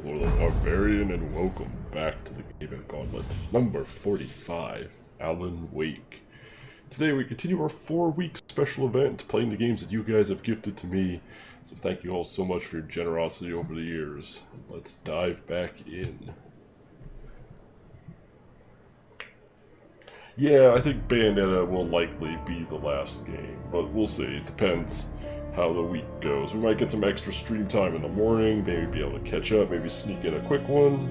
Color the Barbarian, and welcome back to the Gaben Gauntlet, number 45, Alan Wake. Today we continue our 4-week special event, playing the games that you guys have gifted to me, so thank you all so much for your generosity over the years. Let's dive back in. Yeah, I think Bayonetta will likely be the last game, but we'll see. It depends how the week goes. We might get some extra stream time in the morning, maybe be able to catch up, maybe sneak in a quick one.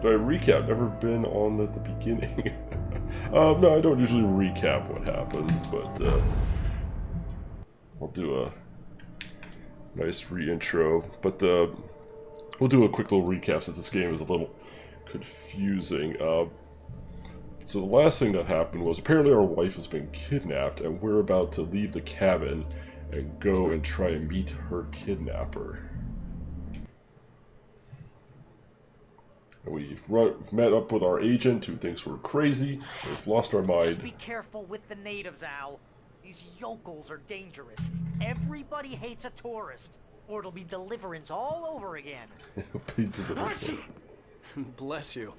Do I recap? Never been on at the beginning. No, I don't usually recap what happened, but I'll do a nice re-intro. But we'll do a quick little recap since this game is a little confusing. So the last thing that happened was apparently our wife has been kidnapped, and we're about to leave the cabin and go and try and meet her kidnapper. And we've met up with our agent who thinks we're crazy. We've lost our mind. Just be careful with the natives, Al. These yokels are dangerous. Everybody hates a tourist, or it'll be Deliverance all over again. It'll be Deliverance. Bless you.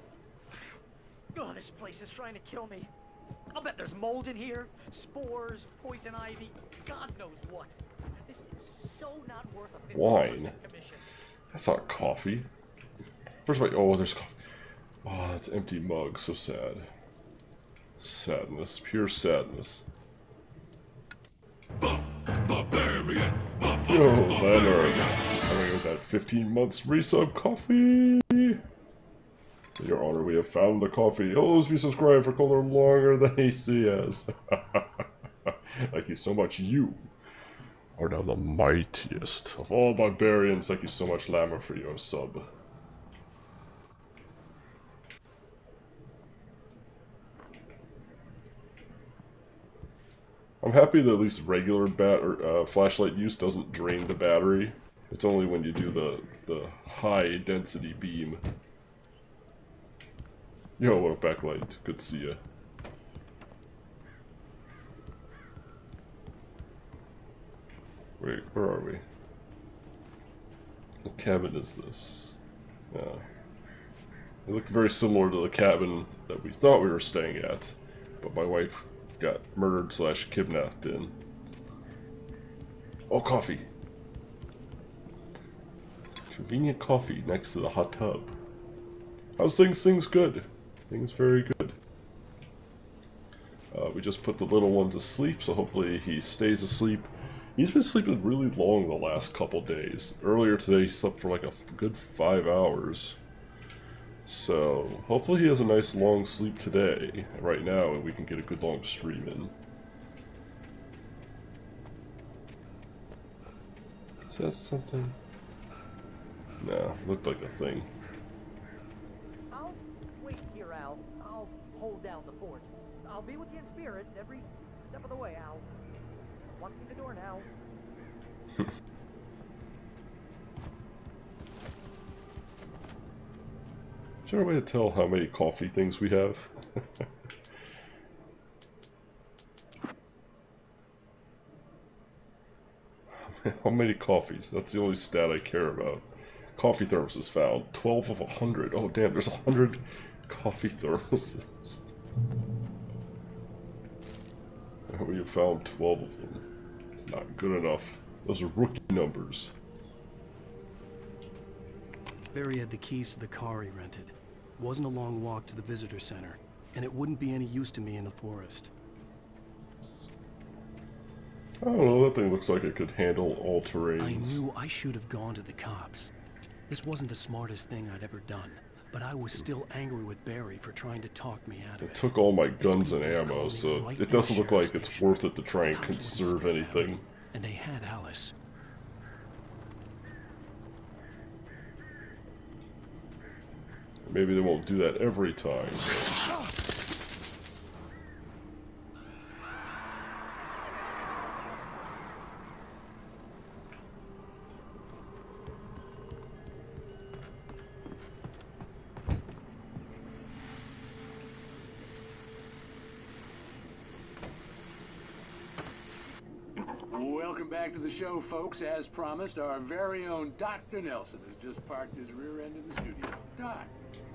Oh, this place is trying to kill me. I'll bet there's mold in here, spores, poison ivy, God knows what. This is so not worth a 50% Wine. commission. That's not coffee. Where's my... Oh, there's coffee. Oh, it's an empty mug. So sad. Sadness. Pure sadness. Barbarian. Yo, Leonard. Coming with that 15 months resub coffee. In your honor, we have found the coffee. Always be subscribed for color longer than ACS. Thank you so much. You are now the mightiest of all barbarians. Thank you so much, Lammer, for your sub. I'm happy that at least regular flashlight use doesn't drain the battery. It's only when you do the high density beam. Yo, what up, Backlight? Good to see ya. Wait, where are we? What cabin is this? It looked very similar to the cabin that we thought we were staying at, but my wife got murdered / kidnapped in. Oh, coffee! Convenient coffee next to the hot tub. How's things? Things good. Things very good. We just put the little one to sleep, so hopefully he stays asleep. He's been sleeping really long the last couple days. Earlier today he slept for like a good 5 hours. So hopefully he has a nice long sleep today, right now, and we can get a good long stream in. Is that something? Nah, looked like a thing. I'll hold down the fort. I'll be with you in spirit every step of the way, Al. Walk through the door now. Is there a way to tell how many coffee things we have? How many coffees? That's the only stat I care about. Coffee thermoses found. 12 of 100. Oh damn, there's 100 coffee thermoses. We have found 12 of them. It's not good enough. Those are rookie numbers. Barry had the keys to the car he rented. It wasn't a long walk to the visitor center, and it wouldn't be any use to me in the forest. I don't know, that thing looks like it could handle all terrains. I knew I should have gone to the cops. This wasn't the smartest thing I'd ever done, but I was still angry with Barry for trying to talk me out of it. It took all my guns and ammo, so it doesn't look like it's worth it to try and conserve anything. And they had Alice. Maybe they won't do that every time. Welcome back to the show, folks. As promised, our very own Dr. Nelson has just parked his rear end in the studio. Doc,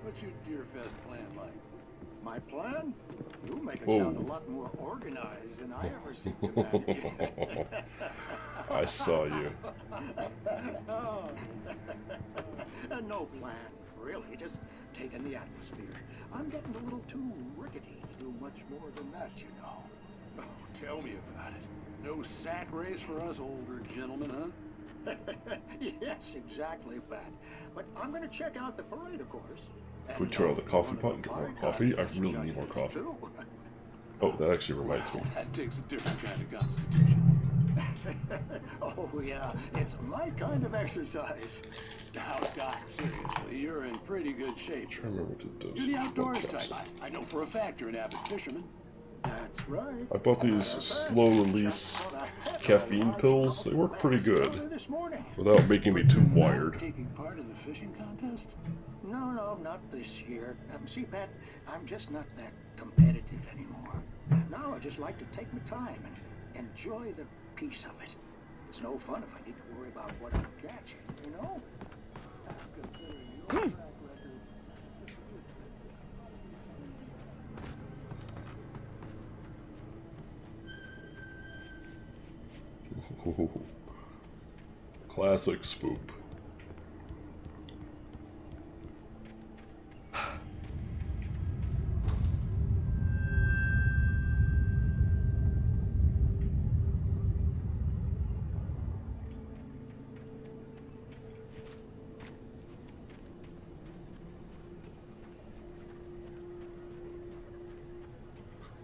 what's your Deerfest plan like? My plan? You make it sound a lot more organized than I ever seem to imagine. I saw you. Oh. No plan, really. Just taking the atmosphere. I'm getting a little too rickety to do much more than that, you know. Oh, tell me about it. No sack race for us older gentlemen, huh? Yes, exactly, Pat. But I'm going to check out the parade, of course. Could we turn on the coffee pot and get more coffee? I really need more coffee. Oh, that actually reminds me. That takes a different kind of constitution. Oh, yeah, it's my kind of exercise. Now, Doc, seriously, you're in pretty good shape. I'm trying to remember what it does. You're the outdoors type. I know for a fact you're an avid fisherman. That's right. I bought these slow-release caffeine pills. They work pretty good, without making me too wired. Taking part in the fishing contest? No, not this year. See, Pat, I'm just not that competitive anymore. Now I just like to take my time and enjoy the piece of it. It's no fun if I need to worry about what I'm catching, you know? Classic spoop.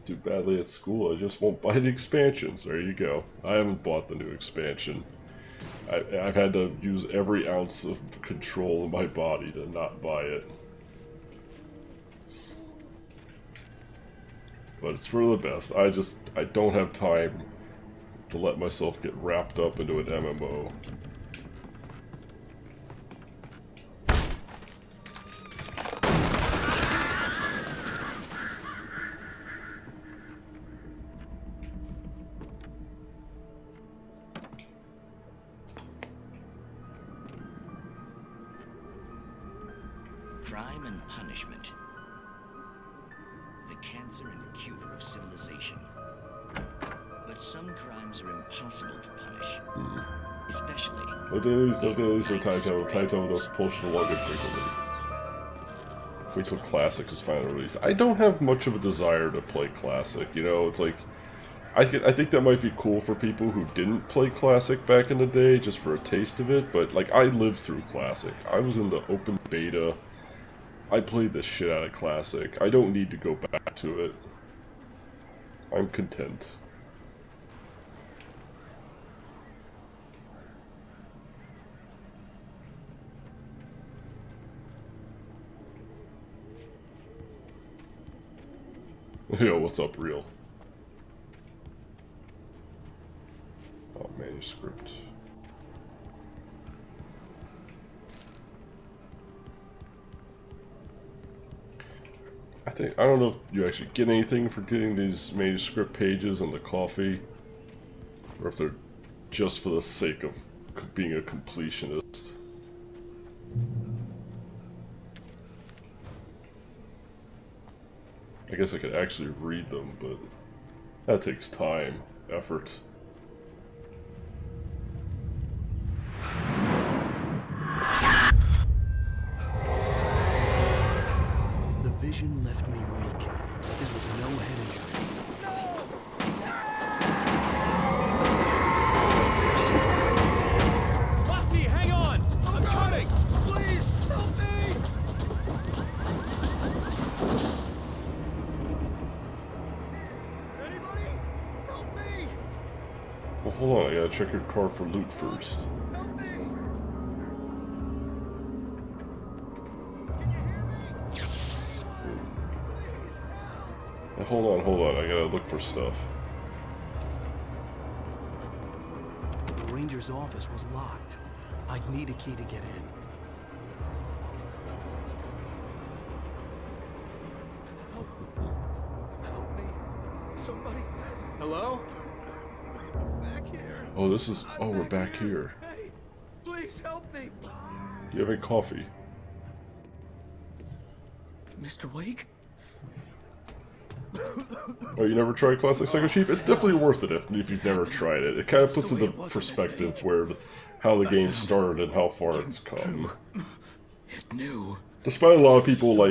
Do badly at school, I just won't buy the expansions. There you go. I haven't bought the new expansion. I've had to use every ounce of control in my body to not buy it. But it's for the best. I don't have time to let myself get wrapped up into an MMO. Crime and punishment. The cancer and cure of civilization. But some crimes are impossible to punish. Especially... No dailies, no time travel, no propulsion luggage frequently. Wait till Classic is finally released. I don't have much of a desire to play Classic, you know, it's like... I think that might be cool for people who didn't play Classic back in the day, just for a taste of it, but, like, I lived through Classic. I was in the open beta. I played the shit out of Classic. I don't need to go back to it. I'm content. Yo, what's up, real? Oh, manuscript. I don't know if you actually get anything for getting these manuscript pages and the coffee, or if they're just for the sake of being a completionist. I guess I could actually read them, but that takes time, effort. The vision left me weak. This was no head injury. Rusty, hang on! I'm coming! Please, help me! Anybody? Help me! Well, hold on, I gotta check your car for loot first. Help me! Can you hear me? Please, help! Now, hold on, I gotta look for stuff. The ranger's office was locked. I'd need a key to get in. Help me! Somebody! Hello? Back back here. Oh, this is... I'm Oh, we're back here. Hey, please help me. Do you have any coffee? Mr. Wake? Oh, you never tried Classic Psycho Sheep? It's definitely worth it if you've never tried it. It kind of puts into perspective how the game started and how far it's come. It knew. Despite a lot of people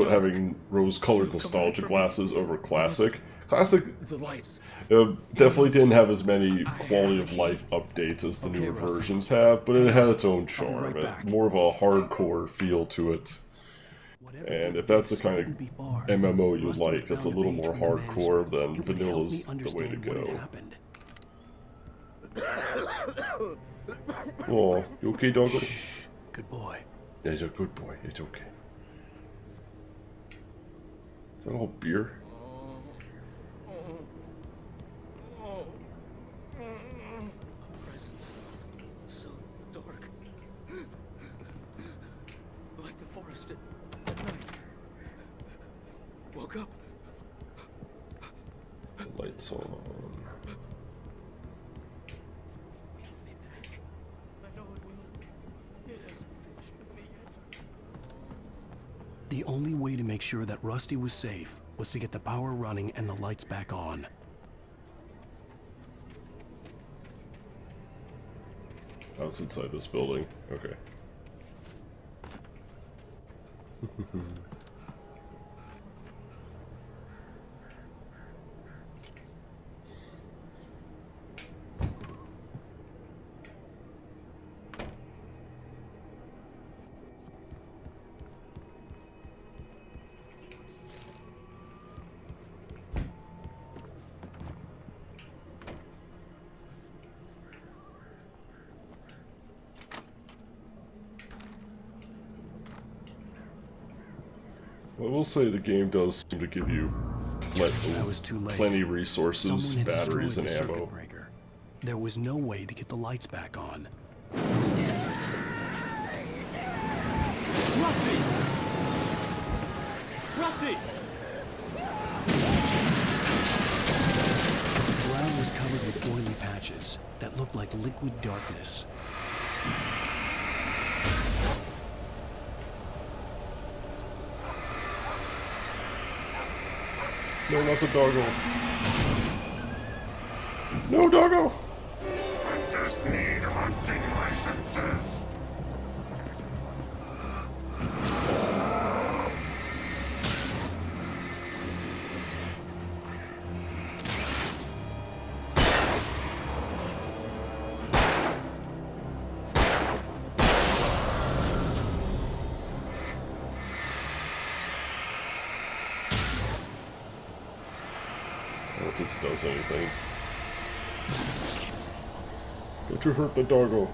having rose-colored nostalgia glasses over Classic, Classic The lights. definitely didn't have as many quality of life updates as the newer versions have, but it had its own charm. More of a hardcore feel to it. And if that's the kind of MMO you like, it's a little more hardcore, then Vanilla's the way to go. Oh, you okay, doggo? Good boy. Yeah, he's a good boy. It's okay. Is that all beer? A presence so dark. Like the forest at night. Woke up. The lights on. It'll be back. I know it will. It hasn't finished with me yet. The only way to make sure that Rusty was safe was to get the power running and the lights back on. Oh, it's inside this building. Okay. I will say the game does seem to give you plenty resources, batteries, and ammo. Breaker. There was no way to get the lights back on. Rusty! Rusty! The ground was covered with oily patches that looked like liquid darkness. No, not the doggo. No, doggo! Hunters need hunting licenses. If this does anything. Don't you hurt the doggo.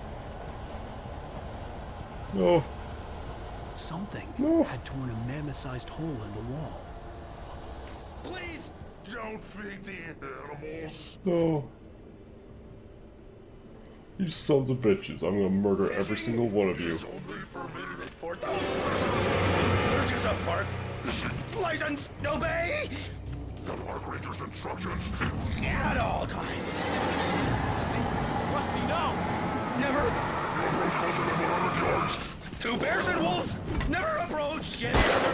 No. Something No. had torn a mammoth-sized hole in the wall. Please don't feed the animals. No. You sons of bitches. I'm gonna murder every single one of you. Only permitted at 4,000. Purchase a park. License. Obey. the park ranger's instructions. At all times. Rusty. Rusty, no. Never. Approach closer than 100 yards. 2 bears and wolves. Never approach any other. A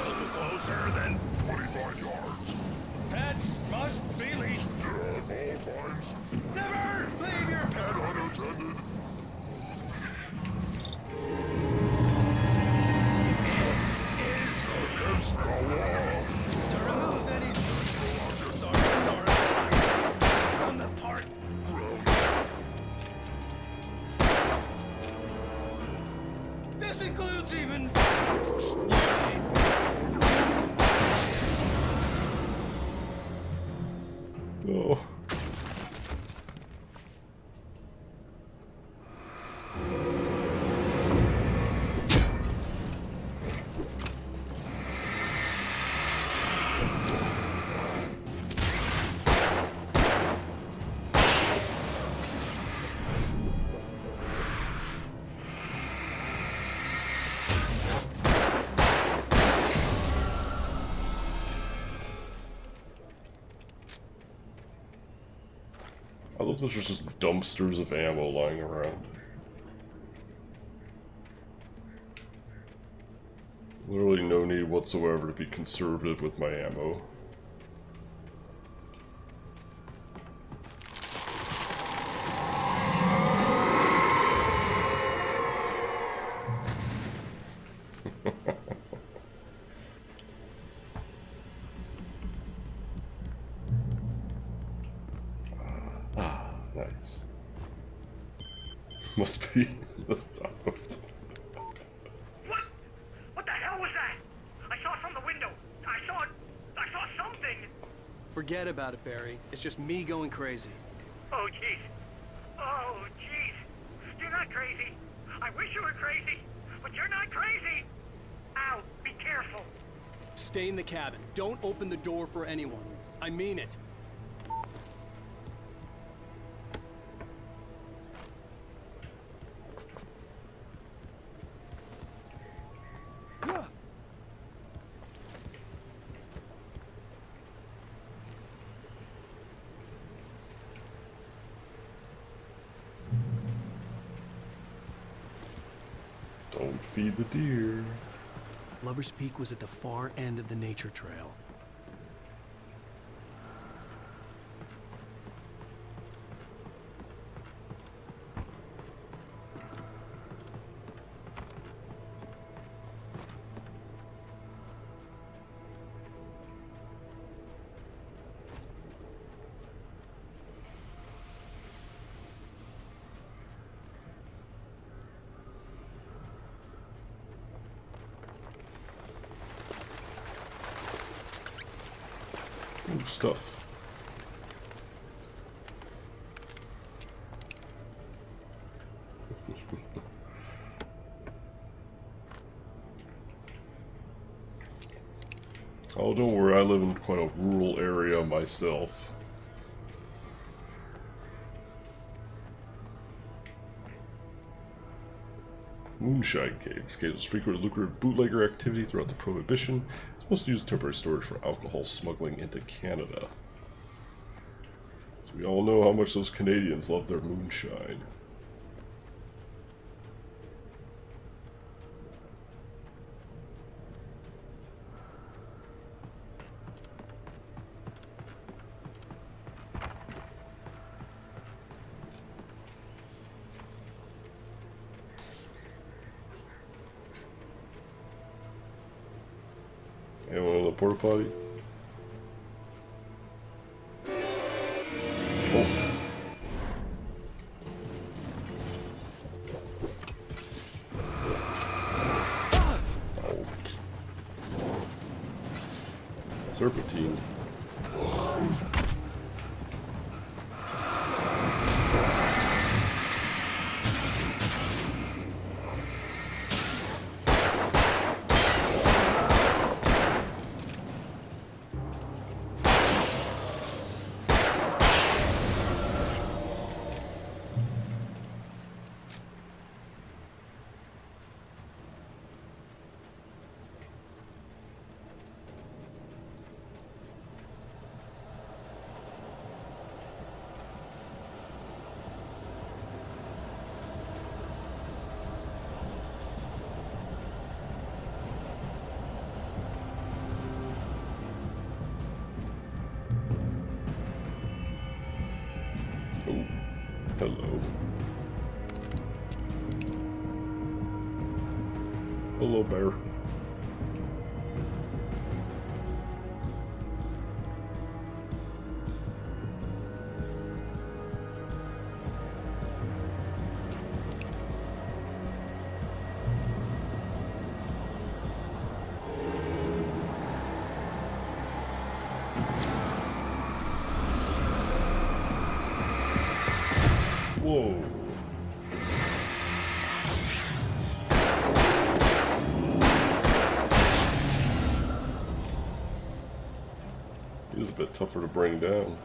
little closer than 25 yards. pets must be leashed. At all times. Never leave your And unattended. Against the law. to remove any objects or stories from the park. This includes even. Oh. love that there's just dumpsters of ammo lying around. Literally no need whatsoever to be conservative with my ammo. Nice. Must be the sound. What? What the hell was that? I saw it from the window. I saw something. Forget about it, Barry. It's just me going crazy. Oh, jeez. Oh, jeez. You're not crazy. I wish you were crazy, but you're not crazy. Ow, be careful. Stay in the cabin. Don't open the door for anyone. I mean it. Don't feed the deer. Lover's Peak was at the far end of the nature trail. Ooh, stuff. Oh, don't worry, I live in quite a rural area myself. Moonshine caves. Caves was frequent lucrative bootlegger activity throughout the Prohibition. It's mostly used as temporary storage for alcohol smuggling into Canada. So we all know how much those Canadians love their moonshine. Anyone in the porta potty? Oh. Oh. Serpentine. Oh, hello. Hello, bear. Whoa. He was a bit tougher to bring down.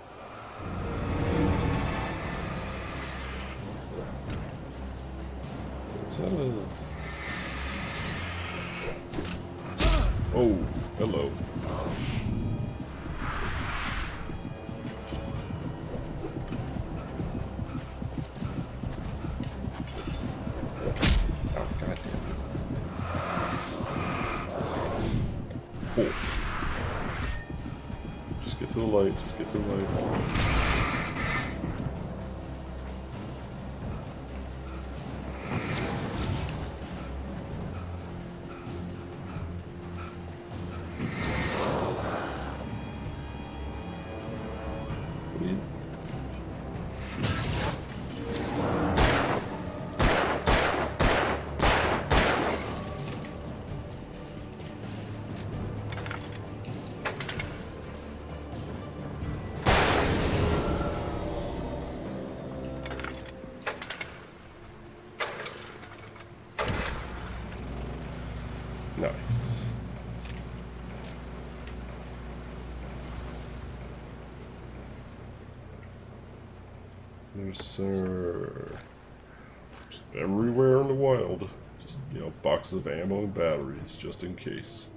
Is that a... Oh, hello. Cool. Just get to the light, just get to the light. Nice. There's just everywhere in the wild. Just, you know, boxes of ammo and batteries, just in case.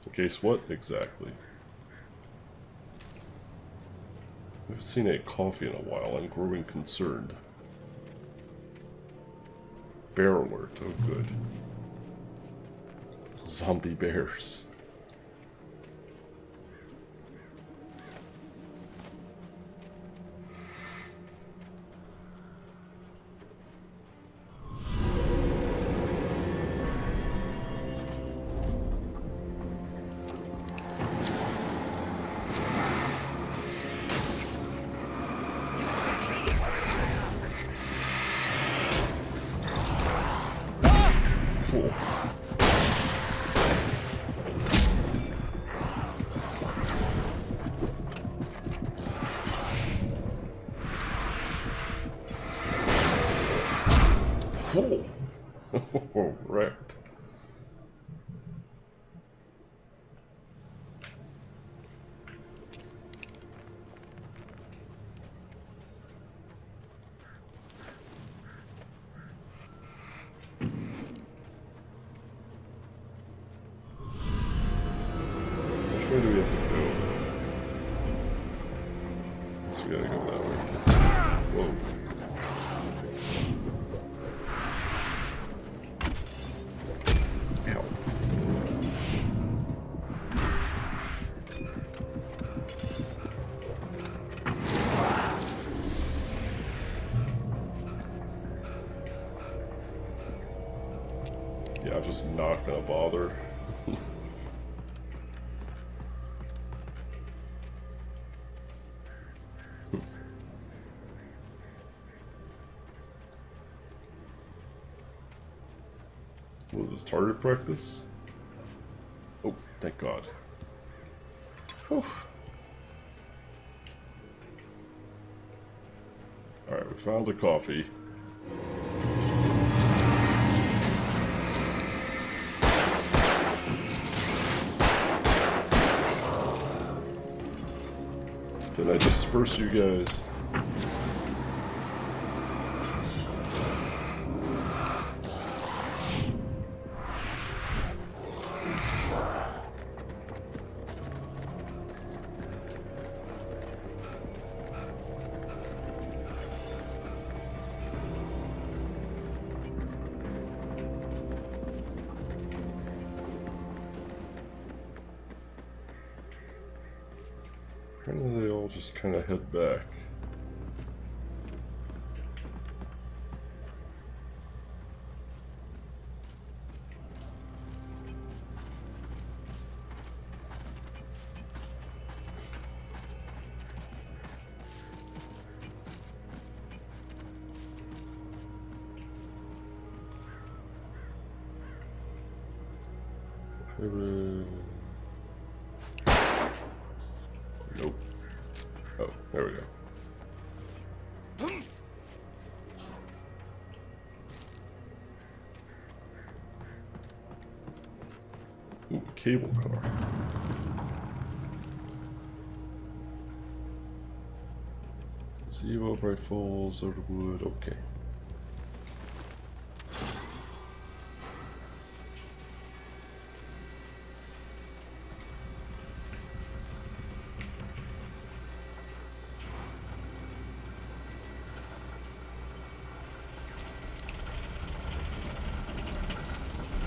In case what exactly? I haven't seen any coffee in a while. I'm growing concerned. Bear alert. Oh, good. Zombie bears. Cool. Oh, wrecked. Which way do we have to go? Guess we gotta go that way. Whoa. Ow. Yeah, I'm just not gonna bother. Was this target practice? Oh, thank God. Whew. Alright, we found the coffee. Did I disperse you guys? Apparently they all just kind of head back. Nope. Oh, there we go. Ooh, cable car. Zero rifles, Overwood, okay.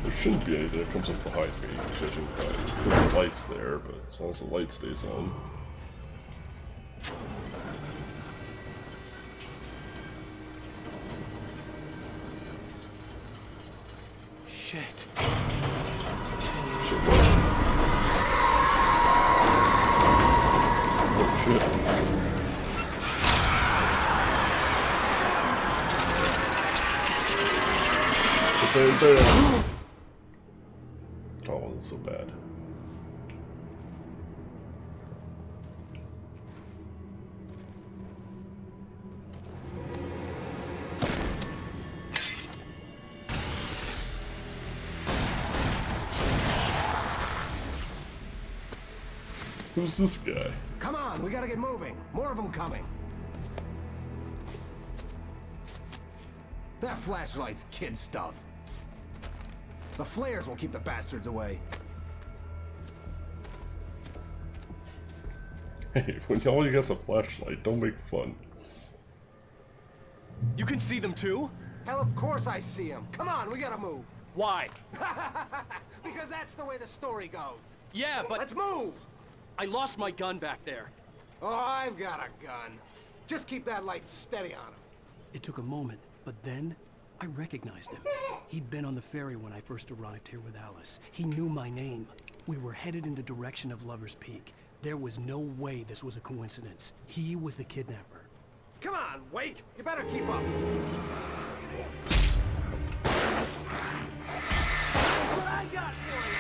There shouldn't be anything that comes up behind me, judging by the lights there, but as long as the light stays on. Shit. Oh shit. Bam. Oh, it wasn't so bad. Who's this guy? Come on, we gotta get moving. More of them coming. That flashlight's kid stuff. The flares will keep the bastards away. Hey, when all you got's a flashlight, don't make fun. You can see them too? Hell, of course I see them. Come on, we gotta move. Why? Because that's the way the story goes. Yeah, but Let's move! I lost my gun back there. Oh, I've got a gun. Just keep that light steady on him. It took a moment, but then I recognized him. He'd been on the ferry when I first arrived here with Alice. He knew my name. We were headed in the direction of Lover's Peak. There was no way this was a coincidence. He was the kidnapper. Come on, Wake! You better keep up. That's what I got for you!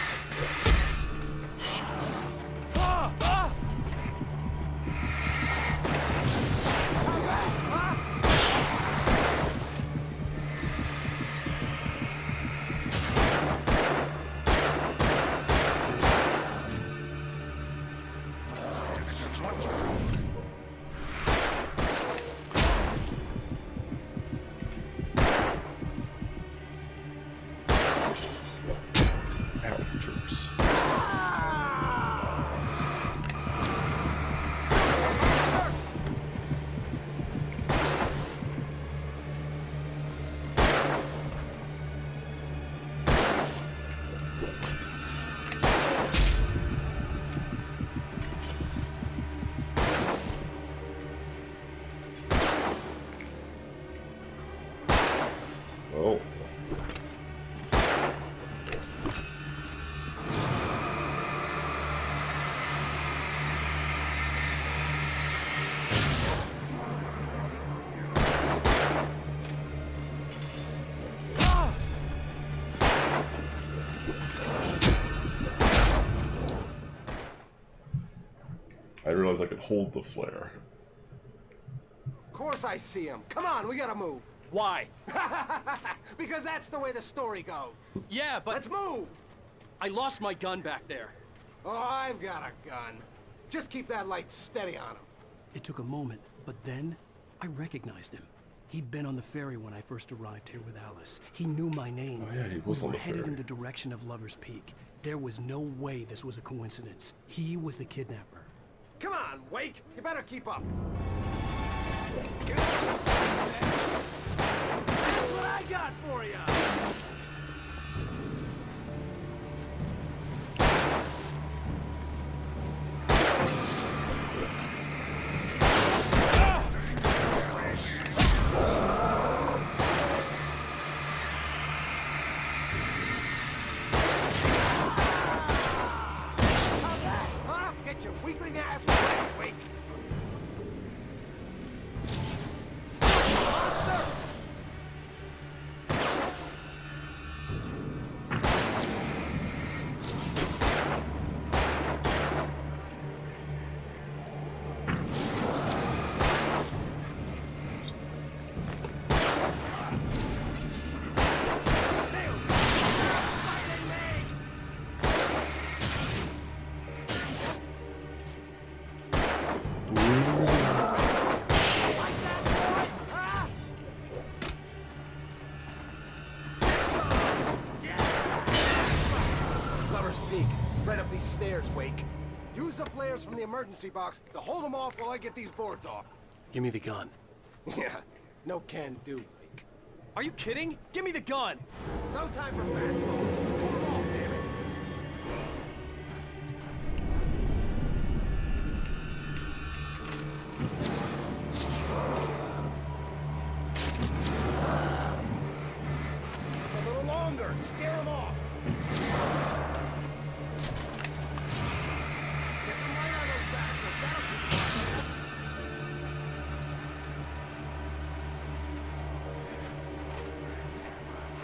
Oh. I realized I could hold the flare. Of course I see him. Come on, we gotta move. Why? Because that's the way the story goes. Yeah, but Let's move! I lost my gun back there. Oh, I've got a gun. Just keep that light steady on him. It took a moment, but then I recognized him. He'd been on the ferry when I first arrived here with Alice. He knew my name. Oh yeah, he was we on were the headed ferry. in the direction of Lover's Peak. There was no way this was a coincidence. He was the kidnapper. Come on, Wake! You better keep up. That's what I got for you! Huh? Get your weakling ass away, Wake! Lover's Peak. Right up these stairs, Wake. Use the flares from the emergency box to hold them off while I get these boards off. Give me the gun. Yeah, no can do, Wake. Are you kidding? Give me the gun! No time for back. hard. Scare them off. Get some light on those bastards. That'll keep them off there.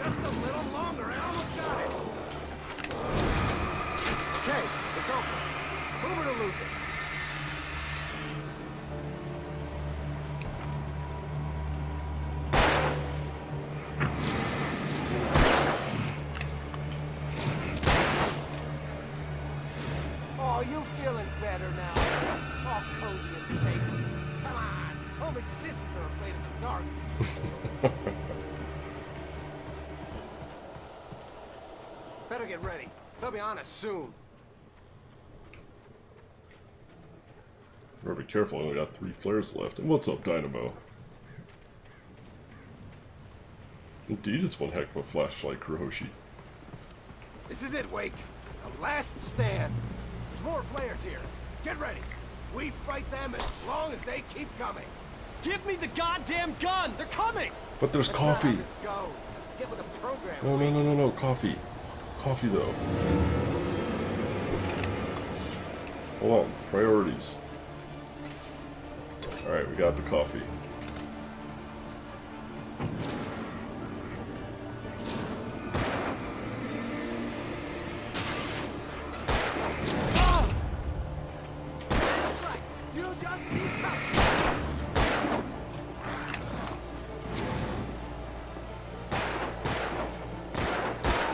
Just a little longer. I almost got it. Okay, it's open. Move it or lose it. Oh, you feeling better now? All cozy and safe. Come on. Only sissies are afraid of the dark. Better get ready. They'll be on us soon. Better be careful, I only got 3 flares left. And what's up, Dynamo? Indeed, it's one heck of a flashlight, Kurohoshi. This is it, Wake. The last stand. There's more flares here. Get ready. We fight them as long as they keep coming. Give me the goddamn gun! They're coming! But there's That's not coffee! how this goes. Get with the program. No, no, Wake. no, no, no, coffee. Coffee, though. Hold on, priorities. Alright, we got the coffee. You just keep coming.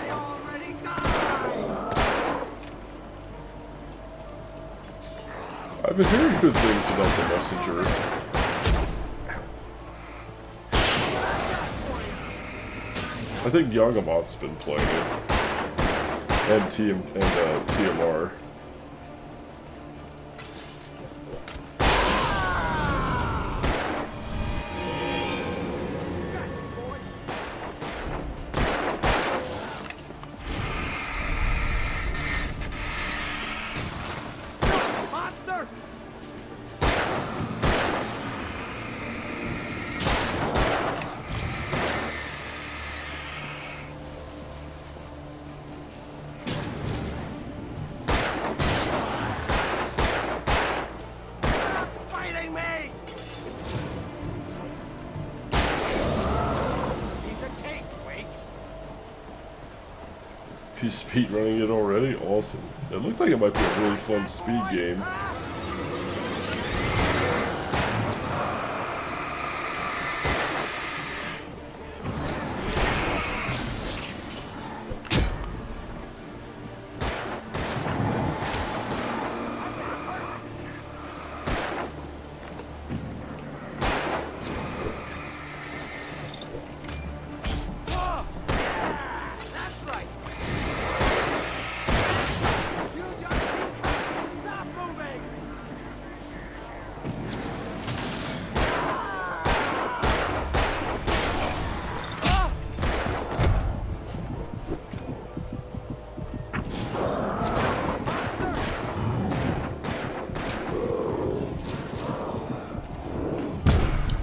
I already died. I've been hearing good things about the messenger. I think Yagamoth's been playing it. And TMR. Monster! Stop fighting me! Piece of cake, Wake. He's speedrunning it already? Awesome. It looked like it might be a really fun speed game. That's right. You just keep coming. Stop moving.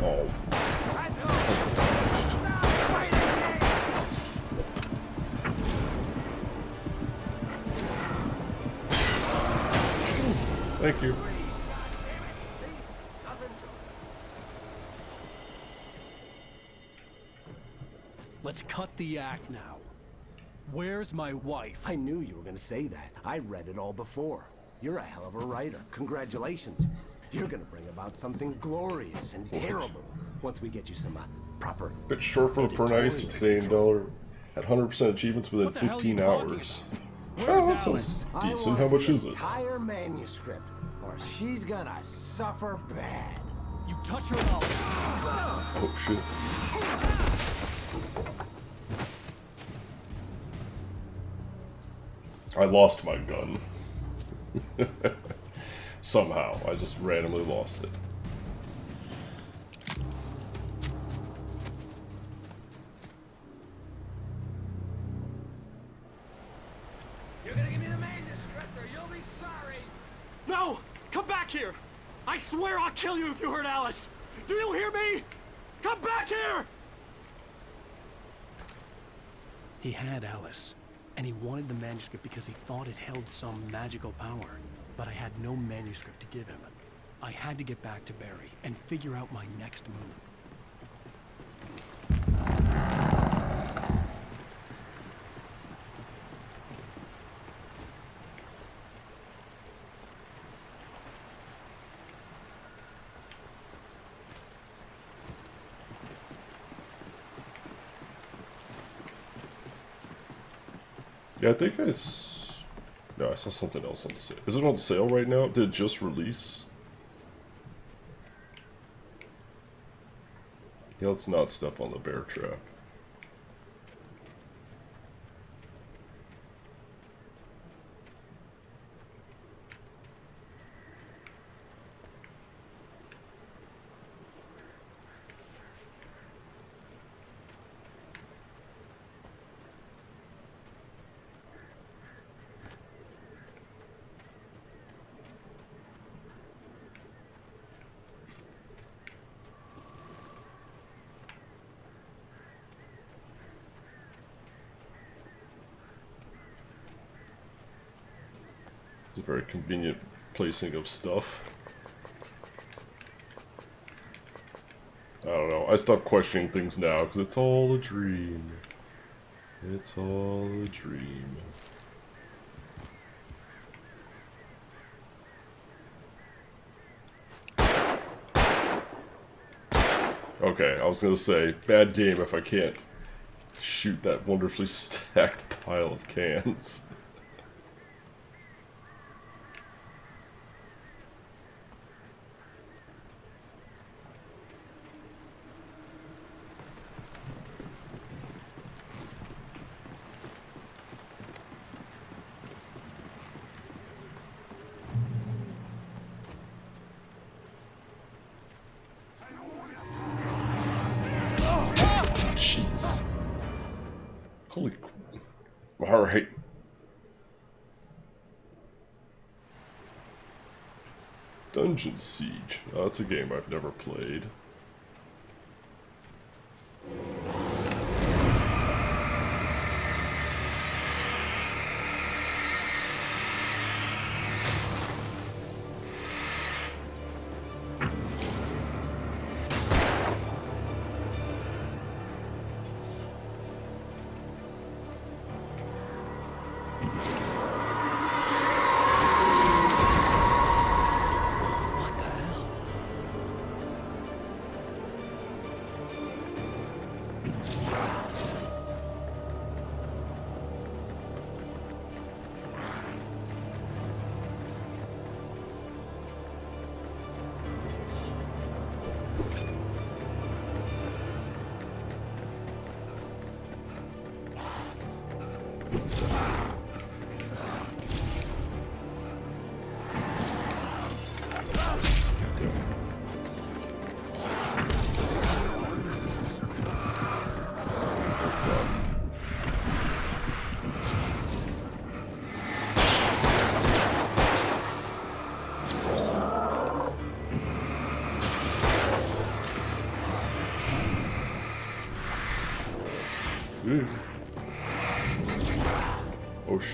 Oh. I know. Stop fighting me. Thank you. See? Nothing to it. Let's cut the act now. Where's my wife? I knew you were gonna say that. I read it all before. You're a hell of a writer. Congratulations. You're gonna bring about something glorious and terrible once we get you some proper. Bit short for a per night, $15 at 100% achievements within What the hell are you 15 talking hours. Where's Oh, that Alice? sounds I decent. want How much the is it? entire manuscript, or she's gonna suffer bad. You touch her out. Oh shit. I lost my gun. Somehow. I just randomly lost it. You're gonna give me the manuscript, or you'll be sorry. No! Come back here! I swear I'll kill you if you hurt Alice! Do you hear me? Come back here! He had Alice, and he wanted the manuscript because he thought it held some magical power. But I had no manuscript to give him. I had to get back to Barry and figure out my next move. Yeah, I think no, I saw something else on sale. Is it on sale right now? Did it just release? Yeah, let's not step on the bear trap. It's a very convenient placing of stuff. I don't know. I stopped questioning things now because it's all a dream. It's all a dream. Okay, I was gonna say, bad game if I can't shoot that wonderfully stacked pile of cans. Jeez. Holy... Alright. Dungeon Siege. Oh, that's a game I've never played.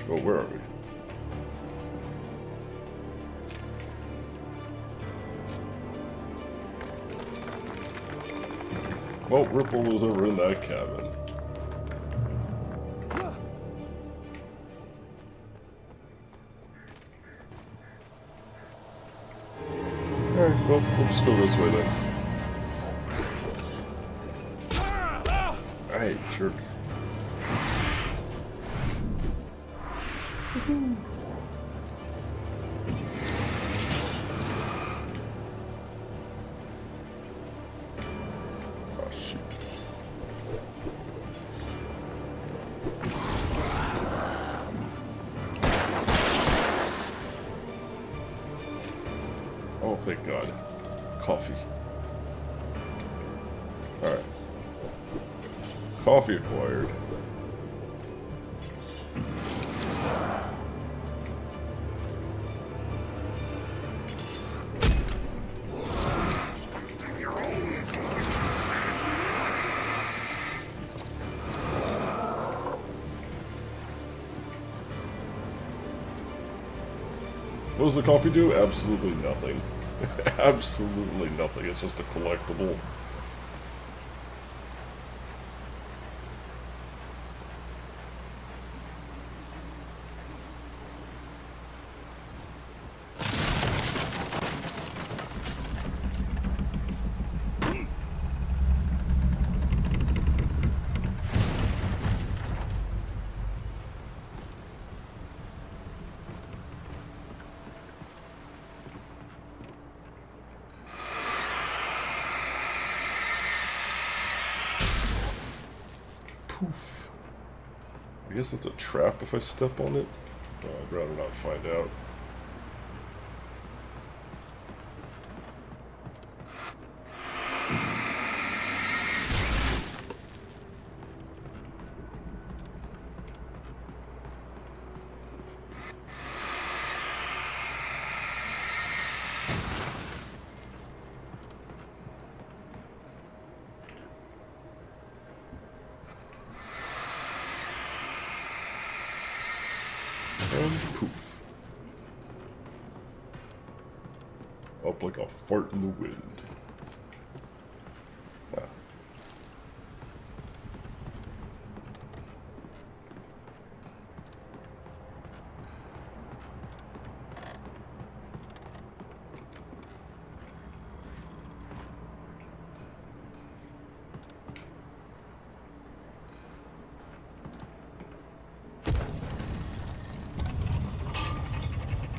Oh, where are we? Well, Ripple was over in that cabin. Alright, well, we'll just go this way then. Alright, jerk. Oh, shoot. Oh, thank God. Coffee. Alright. Coffee acquired. What does the coffee do? Absolutely nothing. Absolutely nothing. It's just a collectible. Poof. I guess it's a trap if I step on it. I'd rather not find out. And poof. Up like a fart in the wind. Ah.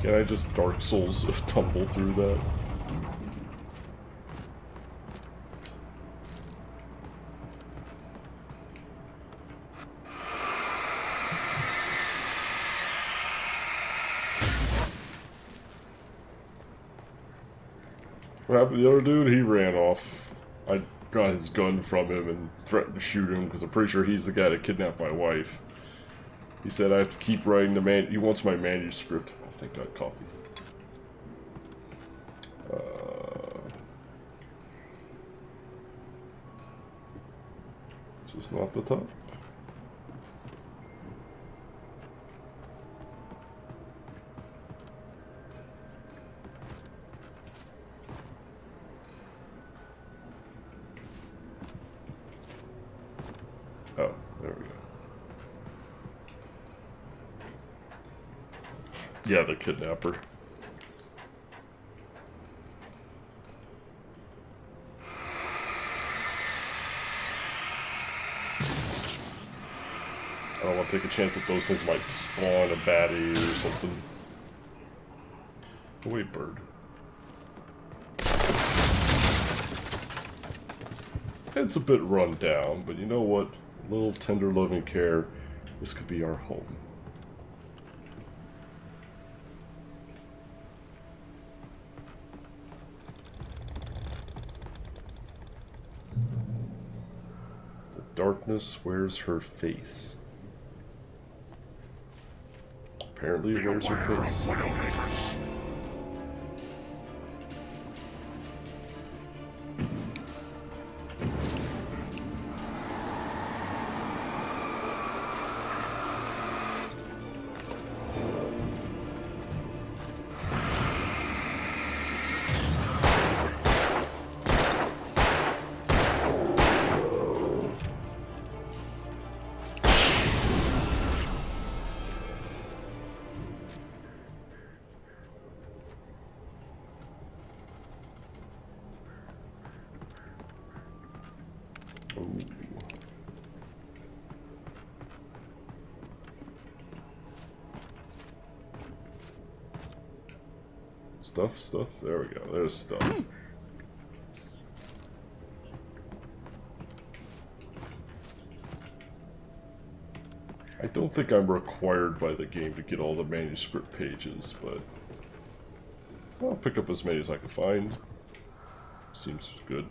Can I just Dark Souls tumble through that? What happened to the other dude? He ran off. I got his gun from him and threatened to shoot him because I'm pretty sure he's the guy that kidnapped my wife. He said I have to keep writing the he wants my manuscript. Oh, thank God, coffee. Is this not the top? Oh, there we go. Yeah, the kidnapper. I don't want to take a chance that those things might spawn a baddie or something. Go away, bird. It's a bit run down, but you know what? A little tender loving care. This could be our home. The darkness wears her face. Apparently it wears her face. Widowmakers. Ooh. Stuff. There we go. There's stuff. I don't think I'm required by the game to get all the manuscript pages, but I'll pick up as many as I can find. Seems good.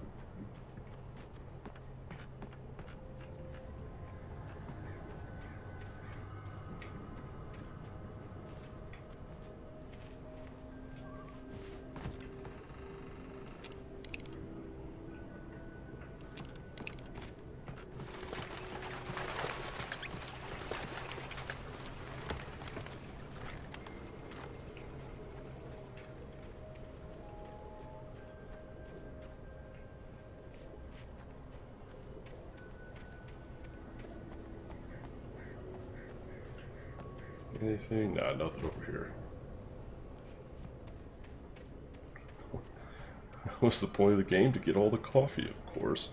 Anything? Nah, nothing over here. What's the point of the game? To get all the coffee, of course.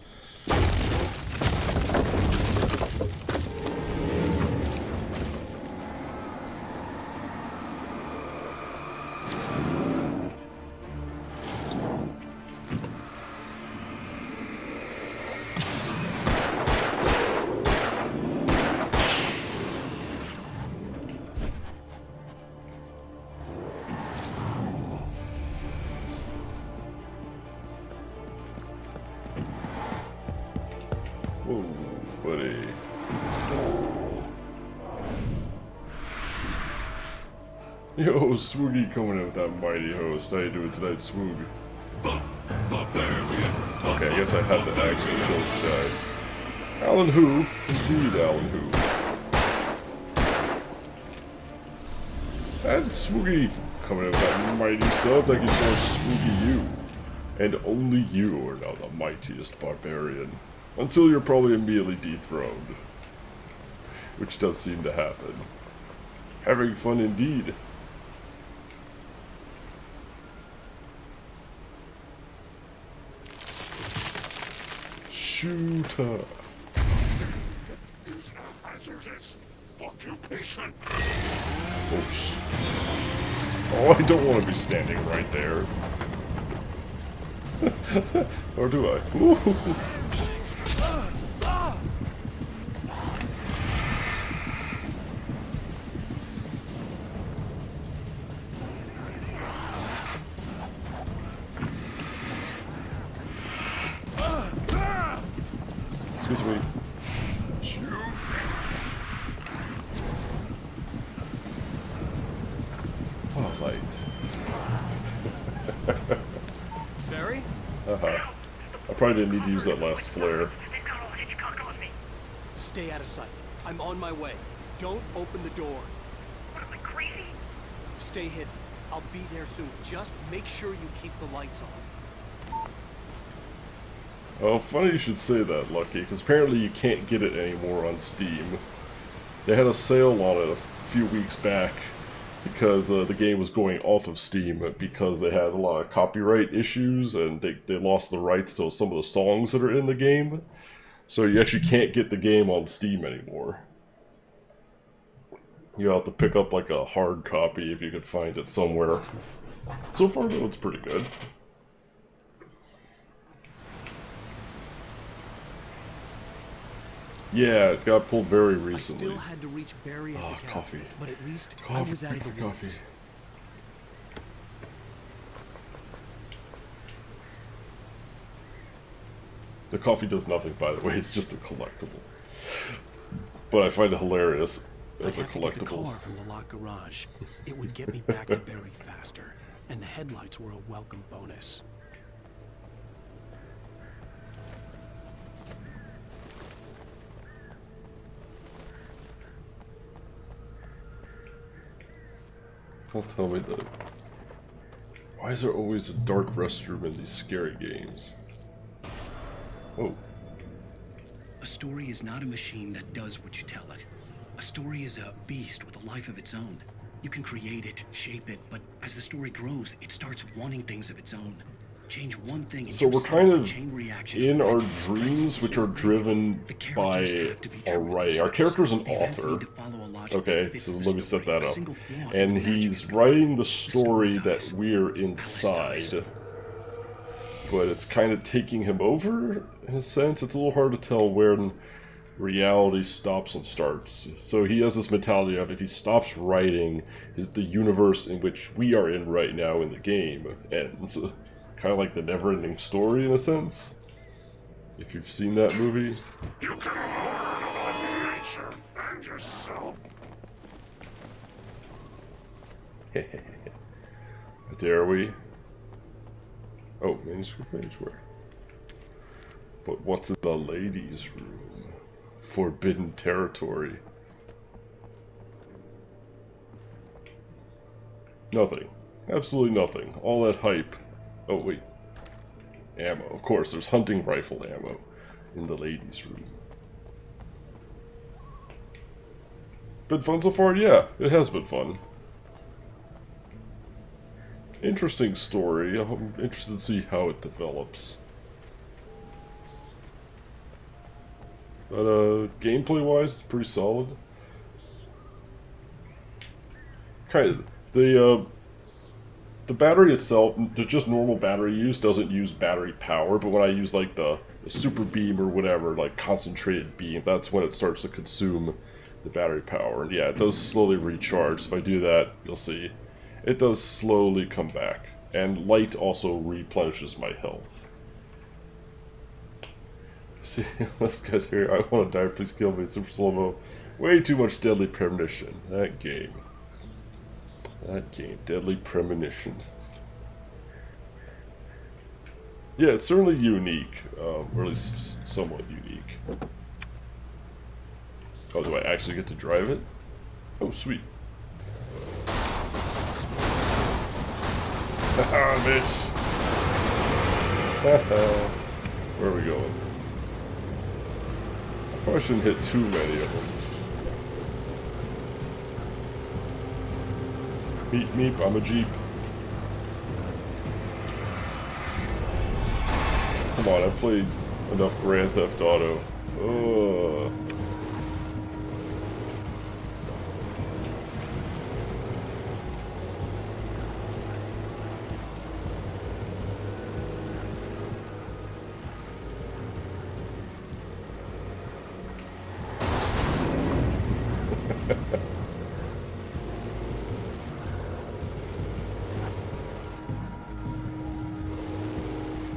Whoa, buddy. Yo, Swoogie coming in with that mighty host. How you doing tonight, Swoog? Okay, I guess I had to actually kill this guy. Alan Who? Indeed, Alan Who. And Swoogie coming in with that mighty sub. Thank you so much, Swoogie. You. And only you are now the mightiest barbarian. Until you're probably immediately dethroned. Which does seem to happen. Having fun indeed. Shooter. Is a hazardous occupation. Oh, I don't want to be standing right there. Or do I? Ooh. Excuse me. Oh, light. Barry? Uh-huh. I probably didn't need to use that last flare. Stay out of sight. I'm on my way. Don't open the door. What am I, crazy? Stay hidden. I'll be there soon. Just make sure you keep the lights on. Oh, funny you should say that, Lucky, because apparently you can't get it anymore on Steam. They had a sale on it a few weeks back because the game was going off of Steam because they had a lot of copyright issues and they lost the rights to some of the songs that are in the game. So you actually can't get the game on Steam anymore. You have to pick up like a hard copy if you could find it somewhere. So far though, it's pretty good. Yeah, it got pulled very recently. I still had to reach Barry at the cabin, coffee. but at least I Coffee, was out of the woods. coffee. The coffee does nothing, by the way. It's just a collectible. But I find it hilarious as a I'd have to get the collectible. car from the locked garage. It would get me back to Barry faster, and the headlights were a welcome bonus. Don't tell me that. Why is there always a dark restroom in these scary games? Oh. A story is not a machine that does what you tell it. A story is a beast with a life of its own. You can create it, shape it, but as the story grows, it starts wanting things of its own. Change one thing and So we're set kind up a of chain reaction in that our spreads dreams, which are driven The by characters have to be our true to writing. Our themselves. character's an The events author. need to follow a logic that Okay, fits so the let me set story. that A up. single flaw And can magically he's correct writing the it. story Alice that dies. we're Alice inside. dies. But it's kind of taking him over, in a sense. It's a little hard to tell when reality stops and starts. So he has this mentality of if he stops writing, the universe in which we are in right now in the game ends. Kind of like the never-ending story, in a sense. If you've seen that movie. You can harm nature and yourself. Dare we? Oh, manuscript page, where? But what's in the ladies' room? Forbidden territory. Nothing. Absolutely nothing. All that hype. Oh, wait. Ammo. Of course, there's hunting rifle ammo in the ladies' room. Been fun so far? Yeah, it has been fun. Interesting story. I'm interested to see how it develops. But gameplay-wise, it's pretty solid. Kind of the battery itself, the just normal battery use doesn't use battery power, but when I use like the super beam or whatever, like concentrated beam, that's when it starts to consume the battery power. And yeah, it does slowly recharge. If I do that, you'll see it does slowly come back. And light also replenishes my health. See, this guy's here. I want to die, please kill me. It's super slow-mo. Way too much deadly premonition. That game. That game. Deadly premonition. Yeah, it's certainly unique. Or at least somewhat unique. Oh, do I actually get to drive it? Oh, sweet. Haha, bitch. Where are we going? I probably shouldn't hit too many of them. Meep meep, I'm a Jeep. Come on, I played enough Grand Theft Auto. Ugh.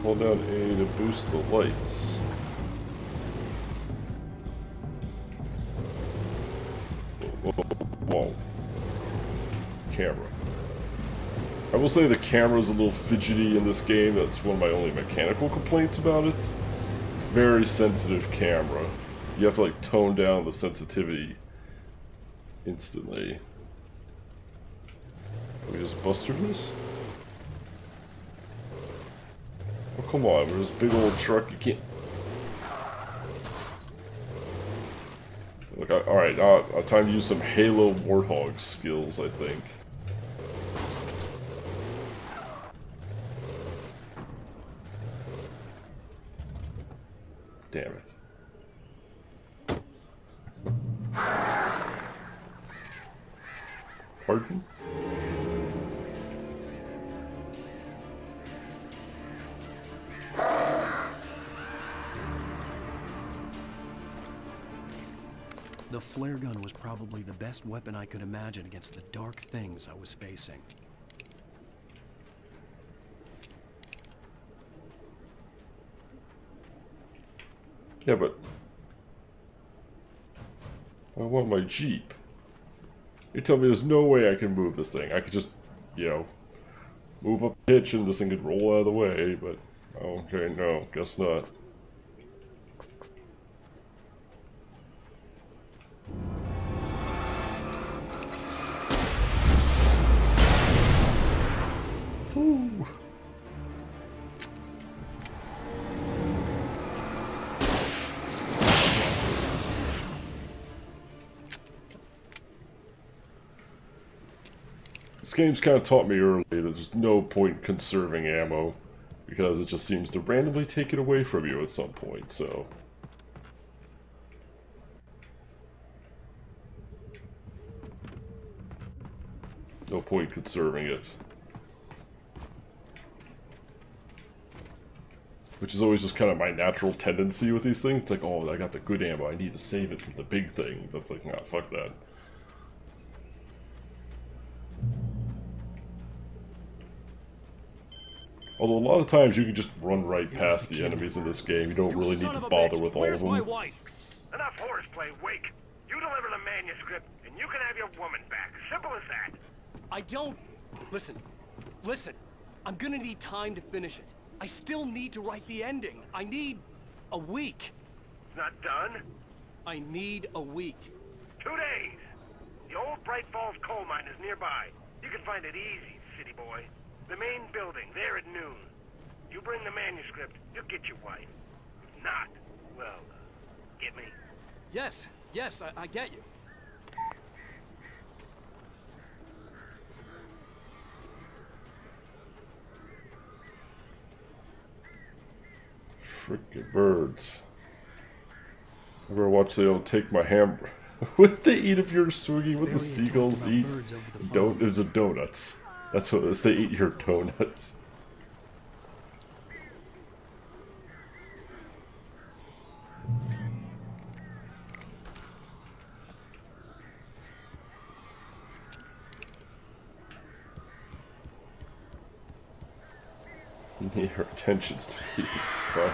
Hold down A to boost the lights. Whoa, whoa. Camera. I will say the camera's a little fidgety in this game. That's one of my only mechanical complaints about it. Very sensitive camera. You have to like tone down the sensitivity instantly. Can we just bust through this? Oh, come on, with this big old truck, you can't... Look, alright, time to use some Halo Warthog skills, I think. Damn it. Pardon? The flare gun was probably the best weapon I could imagine against the dark things I was facing. Yeah, but... I want my Jeep. You tell me there's no way I can move this thing. I could just, you know, move up the hitch and this thing could roll out of the way, but... Okay, no, guess not. Ooh. This game's kind of taught me early that there's no point conserving ammo, because it just seems to randomly take it away from you at some point, so... No point conserving it. Which is always just kind of my natural tendency with these things. It's like, oh, I got the good ammo, I need to save it for the big thing. That's like, nah, fuck that. Although a lot of times you can just run right past the enemies in this game. You don't really need to bother with all of them. Enough horseplay, Wake. You deliver the manuscript, and you can have your woman back. Simple as that. I don't... Listen. I'm gonna need time to finish it. I still need to write the ending. I need a week. Not done? I need a week. 2 days. The old Bright Falls coal mine is nearby. You can find it easy, city boy. The main building, there at noon. You bring the manuscript, you'll get your wife. If not, well, get me? Yes, I get you. Frickin' birds. I better watch they'll take my hamburger. What they eat if you're swinging with the seagulls eat? There's a donuts. That's what it is. They eat your donuts. Your attention's to be inspired.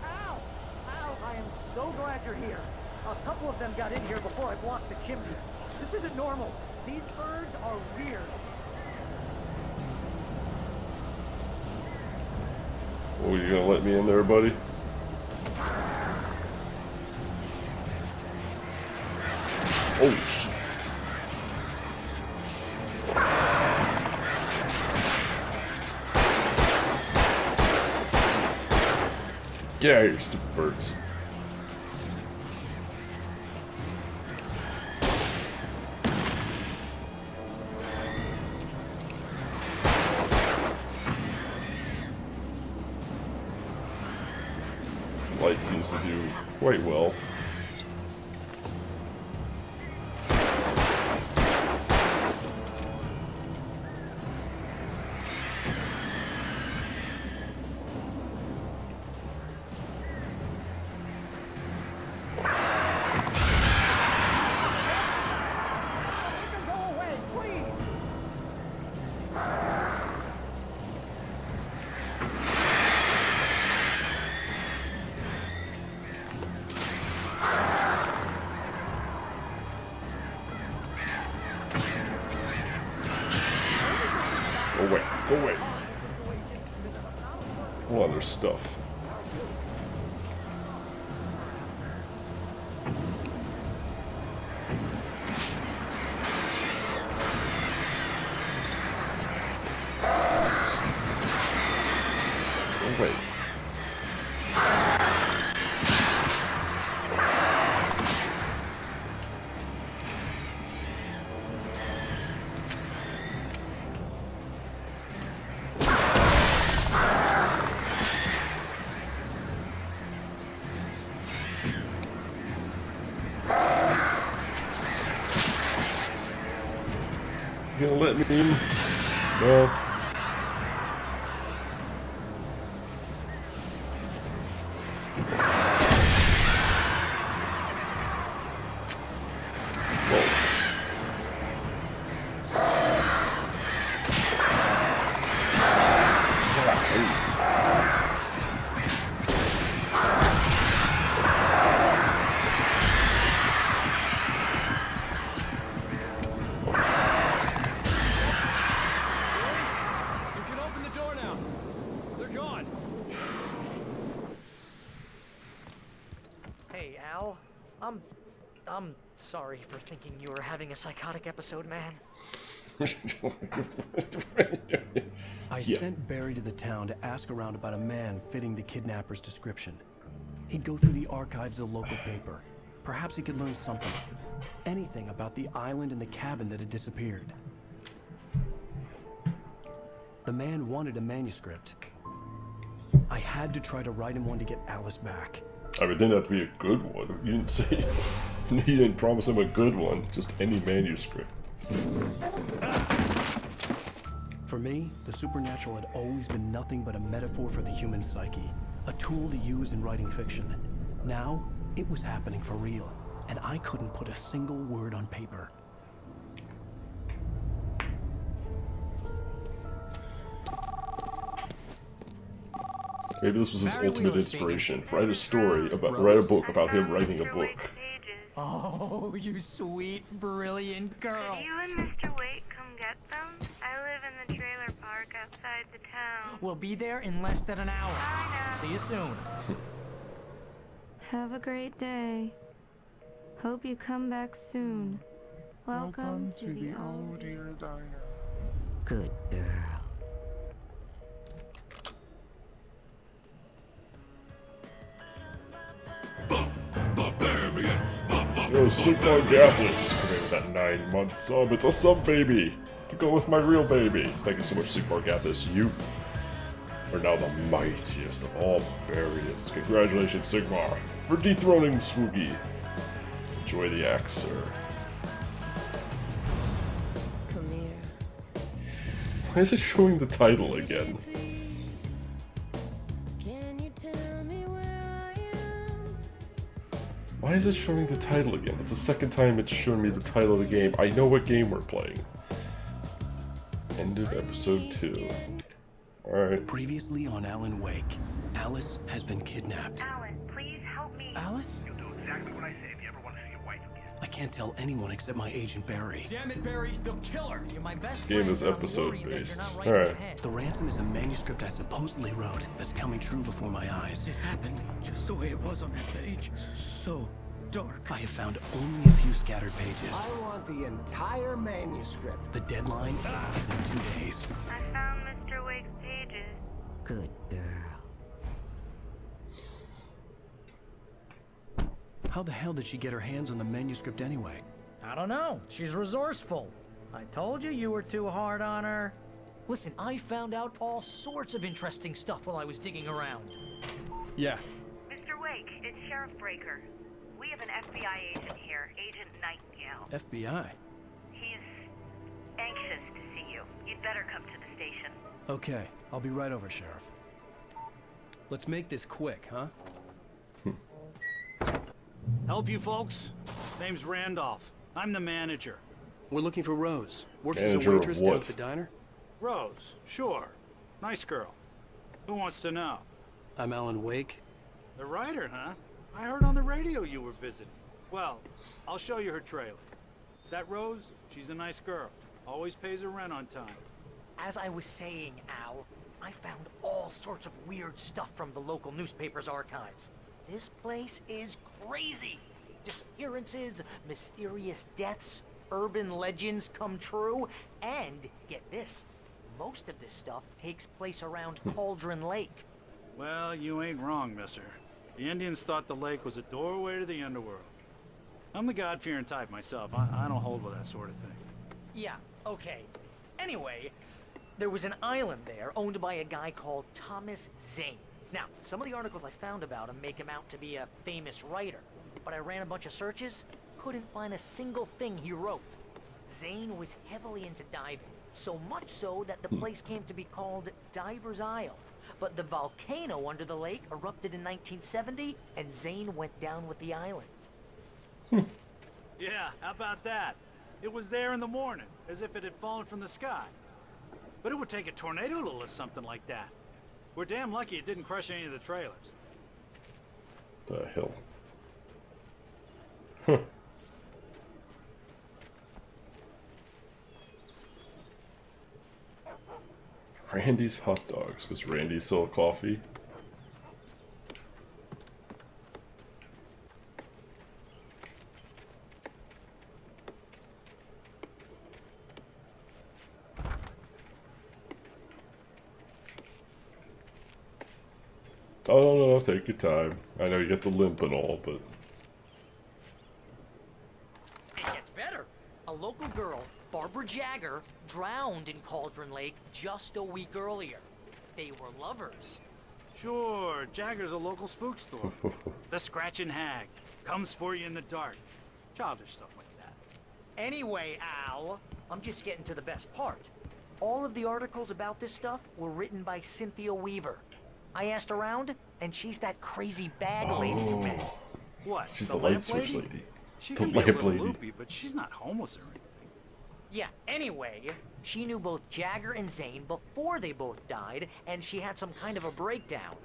Al! Al, I am so glad you're here. A couple of them got in here before I blocked the chimney. This isn't normal. These birds are weird. Oh, you gonna let me in there, buddy? Oh, shit. Get out of here, stupid birds. Light seems to do quite well. Go away, go away. Hold on, there's stuff. Go away. You gonna let me in? No. Hey, Al. I'm sorry for thinking you were having a psychotic episode, man. I sent Barry to the town to ask around about a man fitting the kidnapper's description. He'd go through the archives of the local paper. Perhaps he could learn something. Anything about the island and the cabin that had disappeared. The man wanted a manuscript. I had to try to write him one to get Alice back. I mean, it didn't have to be a good one. You didn't say. You didn't promise him a good one. Just any manuscript. For me, the supernatural had always been nothing but a metaphor for the human psyche. A tool to use in writing fiction. Now, it was happening for real. And I couldn't put a single word on paper. Maybe this was his ultimate inspiration. Write a story about, write a book about him writing a book. Oh, you sweet, brilliant girl. Could you and Mr. Waite come get them? I live in the trailer park outside the town. We'll be there in less than an hour. I know. See you soon. Have a great day. Hope you come back soon. Welcome to the Old Deer Diner. Good girl. Yo, Oh, Sigmar Gathis. Okay, with that 9-month sub. It's a sub baby. To go with my real baby. Thank you so much, Sigmar Gathis. You are now the mightiest of all barbarians. Congratulations, Sigmar, for dethroning Swoogie. Enjoy the axe, sir. Come here. Why is it showing the title again? Can you tell me where I am? Why is it showing the title again? It's the second time it's shown me the title of the game. I know what game we're playing. End of episode 2. Alright. Previously on Alan Wake, Alice has been kidnapped. Alan, please help me. Alice? You'll do exactly what I say if you ever want to see your wife again. I can't tell anyone except my agent Barry. Damn it, Barry, they'll kill her. You're my best Game friend, is and I'm episode worried that based. you're not right Alright. in the head. The ransom is a manuscript I supposedly wrote that's coming true before my eyes. It happened just the way it was on that page. So dark. I have found only a few scattered pages. I want the entire manuscript. The deadline is in 2 days. I found Mr. Wake's pages. Good girl. How the hell did she get her hands on the manuscript anyway? I don't know. She's resourceful. I told you you were too hard on her. Listen, I found out all sorts of interesting stuff while I was digging around. Yeah. Mr. Wake, it's Sheriff Breaker. We have an FBI agent here, Agent Nightingale. FBI? He's anxious to see you. You'd better come to the station. Okay, I'll be right over, Sheriff. Let's make this quick, huh? Help you folks? Name's Randolph. I'm the manager. We're looking for Rose. Works Manager as of a waitress down what? at the diner. Rose, sure. Nice girl. Who wants to know? I'm Alan Wake. The writer, huh? I heard on the radio you were visiting. Well, I'll show you her trailer. That Rose, she's a nice girl. Always pays her rent on time. As I was saying, Al, I found all sorts of weird stuff from the local newspaper's archives. This place is crazy. Disappearances, mysterious deaths, urban legends come true, and get this, most of this stuff takes place around Cauldron Lake. Well, you ain't wrong, mister. The Indians thought the lake was a doorway to the underworld. I'm the God-fearing type myself. I don't hold with that sort of thing. Yeah, okay. Anyway, there was an island there owned by a guy called Thomas Zane. Now, some of the articles I found about him make him out to be a famous writer, but I ran a bunch of searches, couldn't find a single thing he wrote. Zane was heavily into diving, so much so that the place came to be called Diver's Isle. But the volcano under the lake erupted in 1970, and Zane went down with the island. Yeah, how about that? It was there in the morning, as if it had fallen from the sky. But it would take a tornado to lift something like that. We're damn lucky it didn't crush any of the trailers. The hell? Huh. Randy's hot dogs, because Randy sold coffee. Oh, no, take your time. I know you get the limp and all, but... It gets better. A local girl, Barbara Jagger, drowned in Cauldron Lake just a week earlier. They were lovers. Sure, Jagger's a local spook store. The Scratching Hag. Comes for you in the dark. Childish stuff like that. Anyway, Al, I'm just getting to the best part. All of the articles about this stuff were written by Cynthia Weaver. I asked around, and she's that crazy bag lady you met. What? She's the the light lamp switch lady? lady. She The can be a lamp little lady. loopy, but she's not homeless or anything. Yeah, anyway, she knew both Jagger and Zane before they both died, and she had some kind of a breakdown.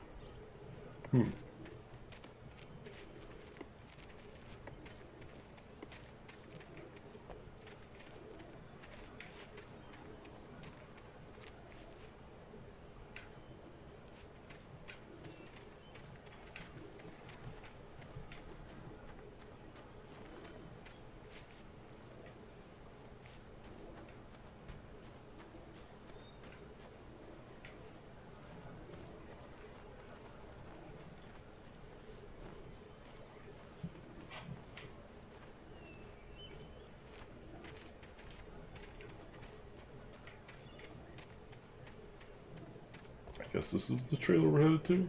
Guess this is the trailer we're headed to.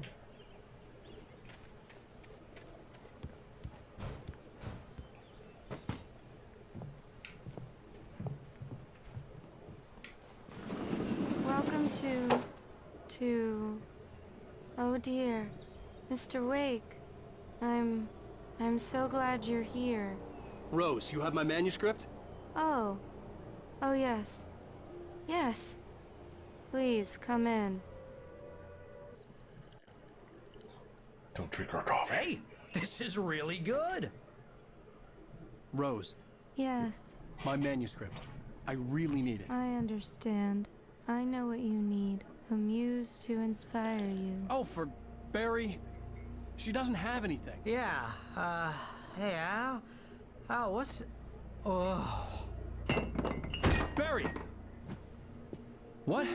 Welcome to... Oh dear, Mr. Wake. I'm so glad you're here. Rose, you have my manuscript? Oh. Oh yes. Yes. Please, come in. Don't drink our coffee. Hey, this is really good. Rose, Yes, my manuscript. I really need it. I understand. I know what you need. A muse to inspire you. Oh, for Barry? She doesn't have anything. Yeah, hey, Al? Al, what's... Oh... Barry! What?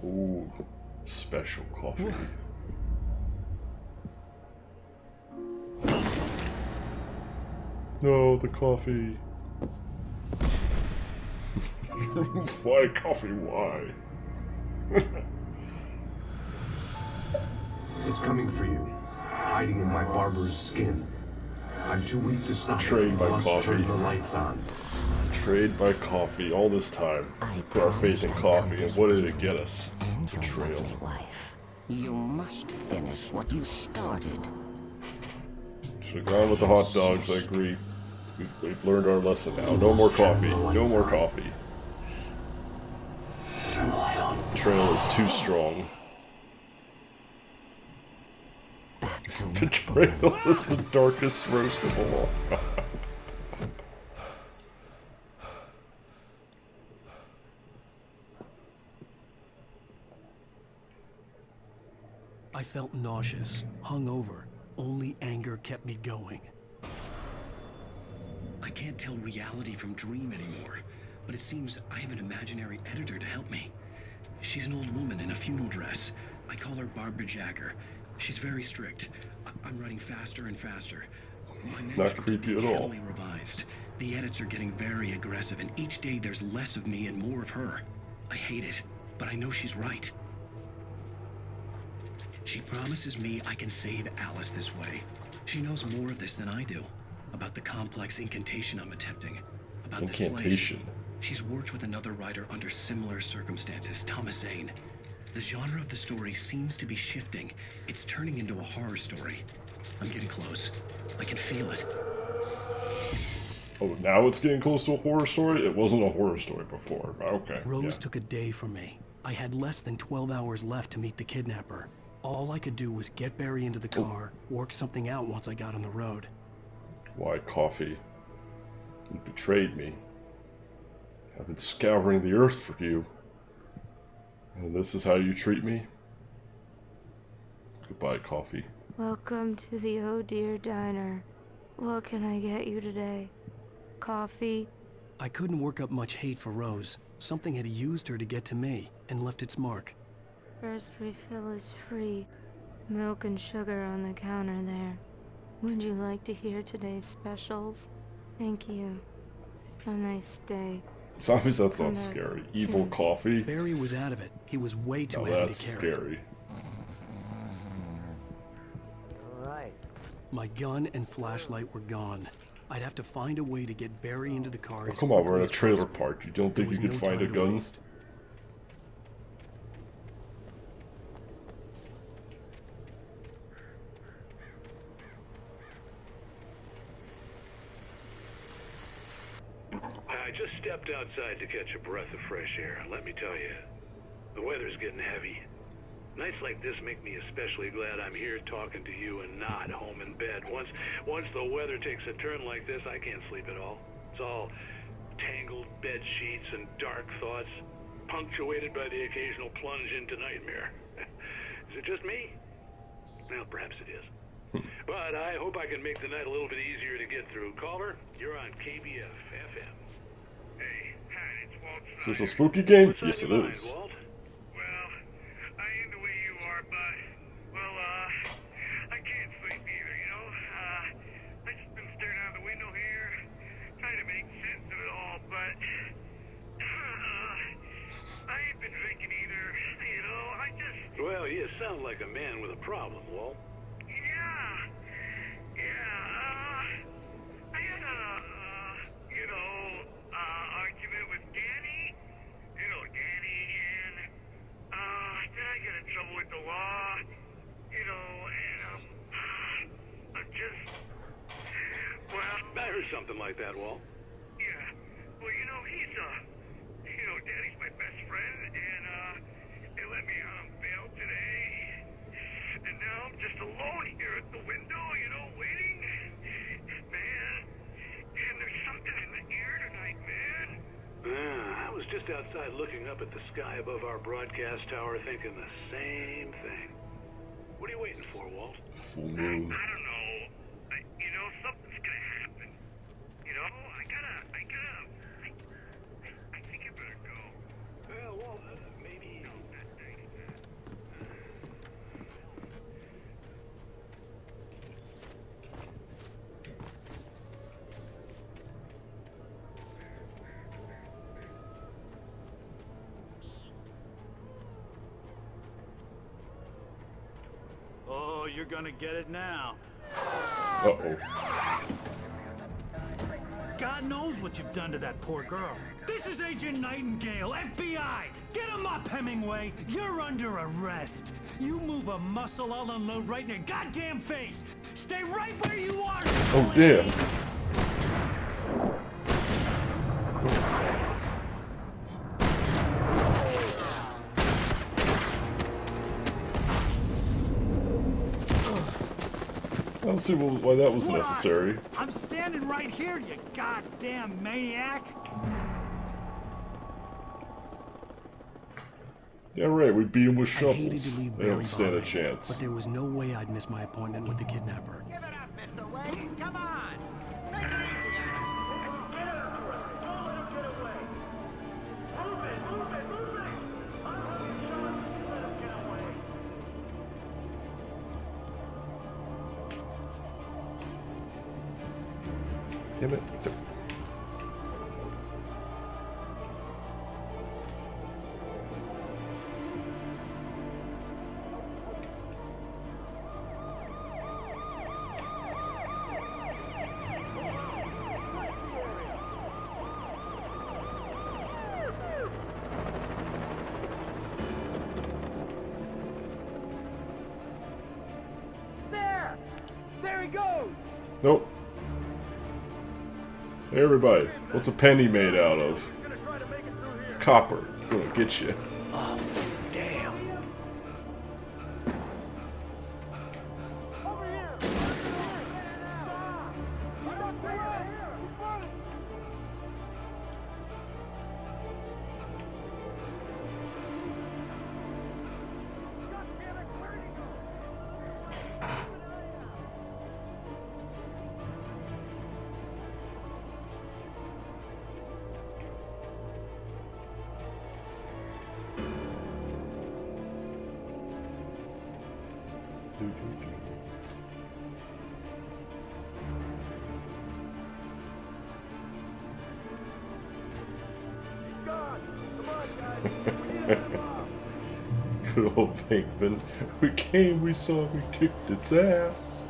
Ooh, special coffee. No, the coffee. Why coffee? Why? It's coming for you, hiding in my barber's skin. I'm too weak to stop. Betrayed by Must coffee. Turn the lights on. Betrayed by coffee all this time. Put our faith in coffee, and what did it get us? Betrayal. Wife, you must finish what you started. Should've gone with the hot dogs, I agree. We've learned our lesson now. No more coffee. No more coffee. Betrayal is too strong. Betrayal is the darkest roast of all. I felt nauseous, hungover. Only anger kept me going. I can't tell reality from dream anymore, but it seems I have an imaginary editor to help me. She's an old woman in a funeral dress. I call her Barbara Jagger. She's very strict. I'm writing faster and faster. My Not creepy at all. heavily revised. The edits are getting very aggressive, and each day there's less of me and more of her. I hate it, but I know she's right. She promises me I can save Alice this way. She knows more of this than I do. About the complex incantation I'm attempting. About Incantation. This place. She's worked with another writer under similar circumstances, Thomas Zane. The genre of the story seems to be shifting. It's turning into a horror story. I'm getting close. I can feel it. Oh, now it's getting close to a horror story? It wasn't a horror story before. Okay. Rose took a day from me. I had less than 12 hours left to meet the kidnapper. All I could do was get Barry into the car, work something out once I got on the road. Why coffee? You betrayed me. I've been scouring the earth for you. And this is how you treat me? Goodbye, coffee. Welcome to the Oh Dear Diner. What can I get you today? Coffee? I couldn't work up much hate for Rose. Something had used her to get to me and left its mark. First refill is free. Milk and sugar on the counter there. Would you like to hear today's specials? Thank you. Have a nice day. Zombies, that's not scary. Evil coffee? Barry was out of it. He was way too Oh, heavy that's to carry. scary. Right. My gun and flashlight were gone. I'd have to find a way to get Barry into the car. Oh, as come on, we're in quickly a as trailer possible. park. You don't There think you was could no find a time to gun? waste. I just stepped outside to catch a breath of fresh air. Let me tell you, the weather's getting heavy. Nights like this make me especially glad I'm here talking to you and not home in bed. Once the weather takes a turn like this, I can't sleep at all. It's all tangled bed sheets and dark thoughts, punctuated by the occasional plunge into nightmare. Is it just me? Well, perhaps it is. But I hope I can make the night a little bit easier to get through. Caller, you're on KBF FM. Hey, hi, it's Walt. Is this a spooky game? What's on Yes, it your mind, is. Walt? Well, I ain't the way you are, but, well, I can't sleep either, you know? I just been staring out the window here, trying to make sense of it all, but, I ain't been drinking either, you know? you sound like a man with a problem, Walt. I had argument with Danny. You know, Danny, and, then I get in trouble with the law. You know, and, I'm just, well... I heard something like that, Walt. Yeah. Well, you know, he's, Danny's my best friend, and, they let me out on bail today. And now I'm just alone here at the window, waiting. Man, and there's something in the air tonight, man. I was just outside looking up at the sky above our broadcast tower thinking the same thing. What are you waiting for, Walt? Full moon. I don't know. Something's gonna happen. I think I better go. Well, Walt, maybe... No, thanks, man. Oh, you're gonna get it now. Uh-oh. God knows what you've done to that poor girl. This is Agent Nightingale, FBI! Get him up, Hemingway! You're under arrest! You move a muscle, I'll unload right in your goddamn face! Stay right where you are! Oh, damn. I don't see why that was necessary. I'm standing right here, you goddamn maniac! Yeah, right, we beat him with I hated shovels. to leave They Barry don't stand a behind, chance. but there was no way I'd miss my appointment with the kidnapper. Give it up, Mr. Wade. Come on. Make it easy on him. Get after him. Don't let him get away. Move it. I'm having shots. Let him get away. Damn it. There he goes. Nope. Hey, everybody, what's a penny made out of? Copper. Gonna get you. Oh, damn. Good old Bankman. We came, we saw, we kicked its ass.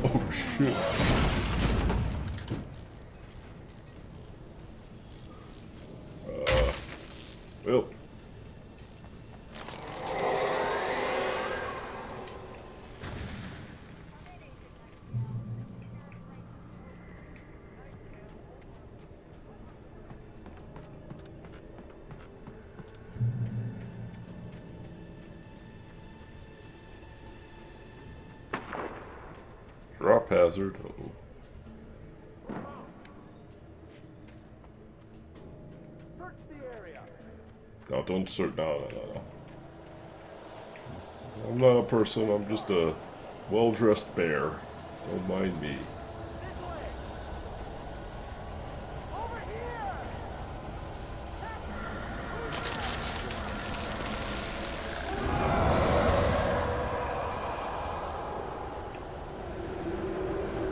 Oh shit. Well. Drop hazard. Uh-oh. Search the area. No, don't search. No. I'm not a person. I'm just a well-dressed bear. Don't mind me.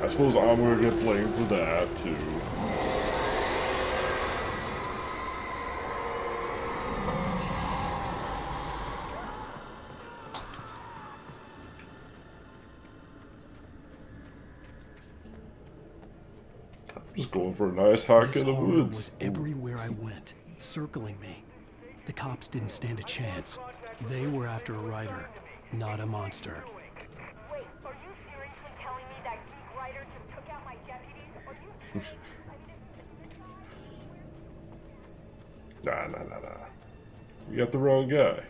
suppose I'm gonna get blamed for that too. Just going for a nice hike in the horror woods. was everywhere I went, circling me. The cops didn't stand a chance. They were after a writer, not a monster. Wait, are you seriously telling me that geek writer just took out my deputies? Are you serious? Nah. You got the wrong guy.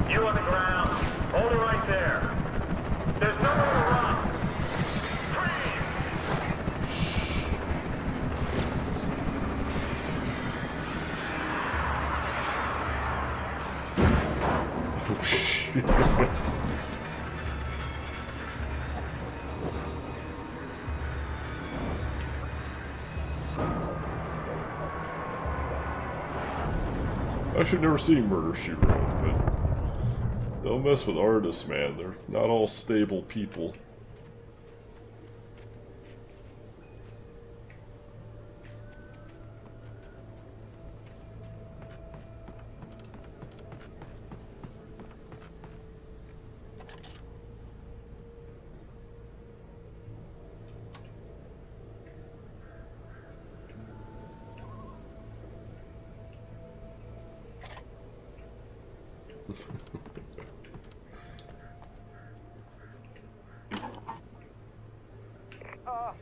You on the ground. Hold it right there. There's nowhere to run. Oh shit. I should never see Murder, She Wrote, but don't mess with artists, man. They're not all stable people.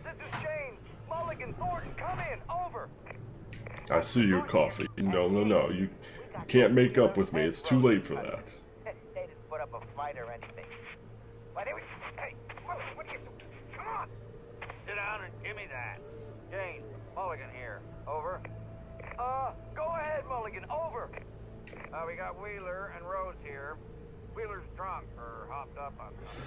This is James. Mulligan, Thornton, come in. Over. I see you, Coffee. No. You can't make up with me. It's too late for that. They didn't put up a fight or anything. Why, they were... Hey, what are you... Come on. Sit down and give me that. James, Mulligan here. Over. Go ahead, Mulligan. Over. We got Wheeler and Rose here. Wheeler's drunk or hopped up on something.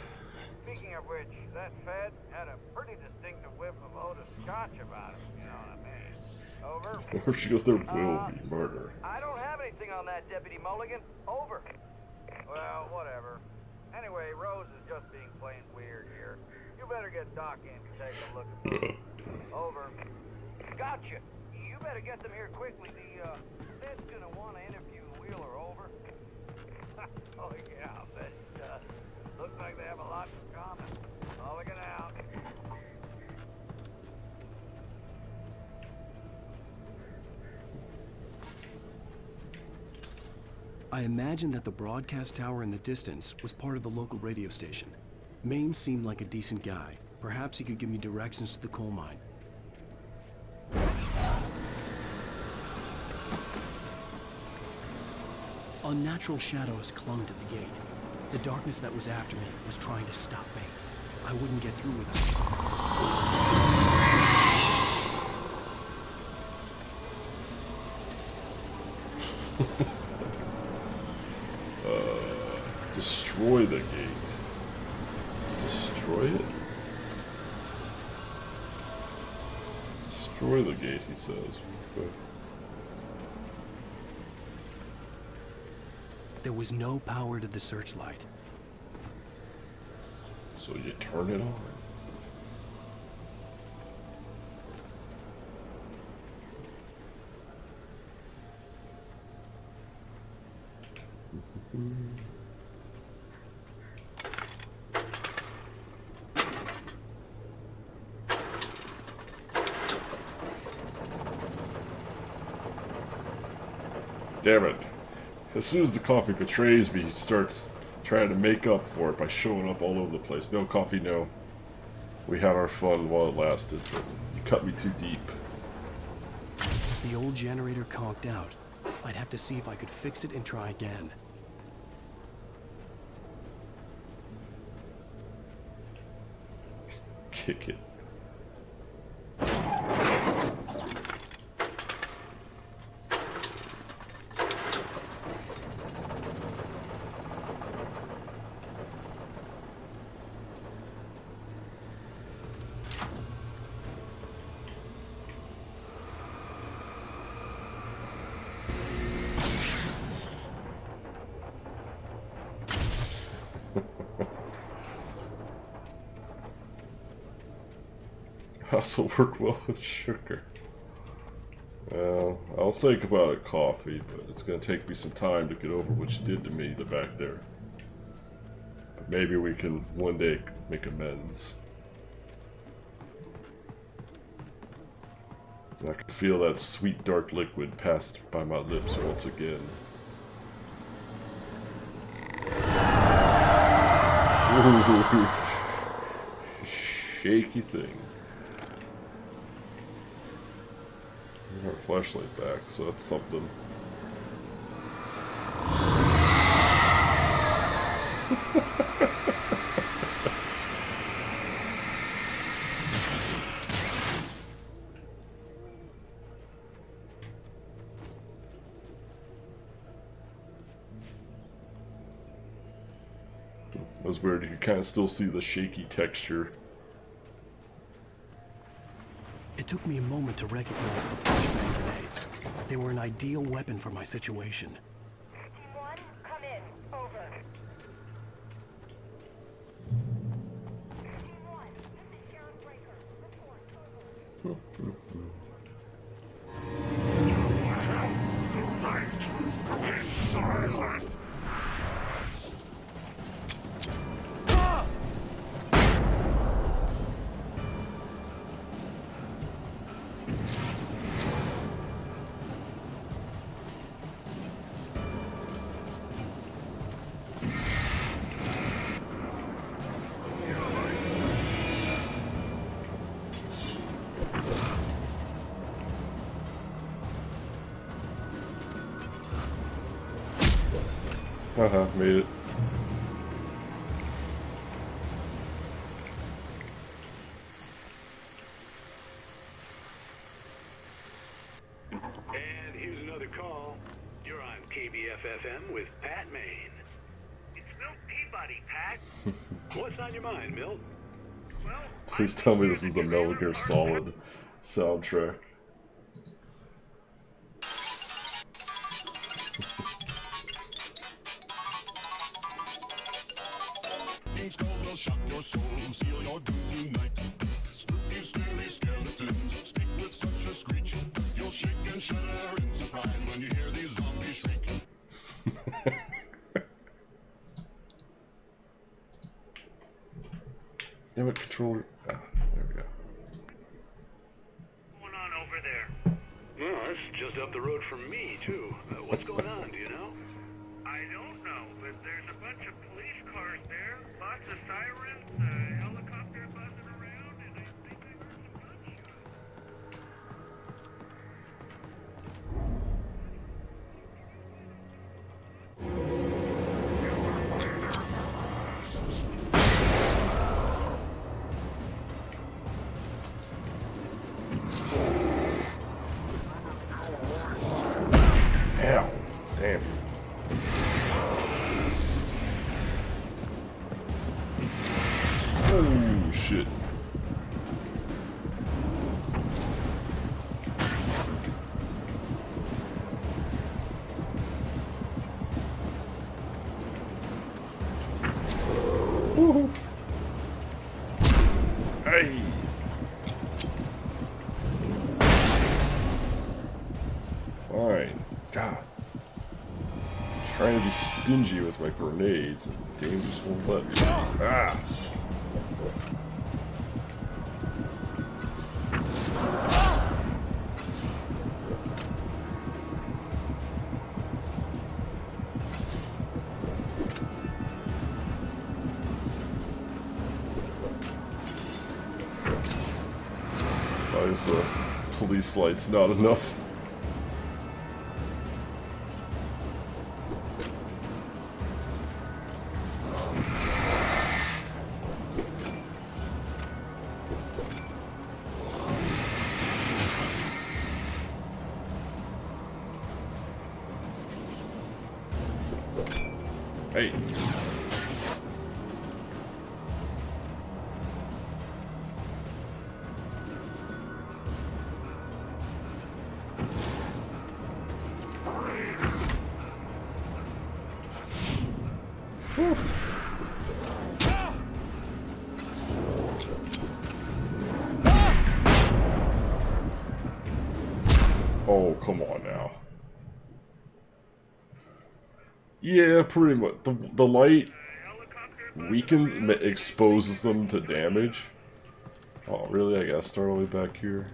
Speaking of which, that Fed had a pretty distinctive whiff of Otis Scotch about him, you know what I mean? Over. Or she goes, there will be murder. I don't have anything on that, Deputy Mulligan. Over. Well, whatever. Anyway, Rose is just being plain weird here. You better get Doc in to take a look at them. Over. Gotcha. You better get them here quickly. The Fed's gonna want to interview Wheeler. Over. Oh yeah, I'll bet it does. Looks like they have a lot in common. Mulligan out. I imagined that the broadcast tower in the distance was part of the local radio station. Maine seemed like a decent guy. Perhaps he could give me directions to the coal mine. Unnatural shadows clung to the gate. The darkness that was after me was trying to stop me. I wouldn't get through with it. Destroy the gate. Destroy it? Destroy the gate, he says. Okay. There was no power to the searchlight. So you turn it on. Damn it. As soon as the coffee betrays me, he starts trying to make up for it by showing up all over the place. No, Coffee, no. We had our fun while it lasted, but you cut me too deep. The old generator conked out. I'd have to see if I could fix it and try again. Kick it. also work well with sugar. Well, I'll think about it, coffee, but it's gonna take me some time to get over what you did to me back there. But maybe we can one day make amends. I can feel that sweet dark liquid pass by my lips once again. Ooh, shaky thing. We got our flashlight back, so that's something. That was weird, you could kind of still see the shaky texture. It took me a moment to recognize the flashbang grenades. They were an ideal weapon for my situation. Team 1, come in. Over. Team 1, this is Sheriff Breaker. Report. Over. Silent! Haha, made it. And here's another call. You're on KBFFM with Pat Maine. It's Milt Peabody, Pat. What's on your mind, Milt? Well, Please tell me this is the Metal Gear Solid soundtrack. Will shock your soul, seal your doom tonight. Spooky, scary skeletons speak with such a screech. You'll shake and shudder in surprise when you hear these zombies shriek. Damn it, controller. Ah, there we go. What's going on over there? Well, that's just up the road from me, too. What's going on, do you know? I don't know, but there's a bunch of police cars there. Lots of sirens, helicopters buzzing around, and I think I heard some gunshots. Hell, damn. Oh shit. Woohoo. Hey. Fine. God. I'm trying to be stingy with my grenades and the game just won't let me. Ah. Why is the police lights not enough? Hey. Whew. Oh, come on now. Yeah, pretty much. The light weakens, exposes them to damage. Oh, really? I gotta start all the way back here.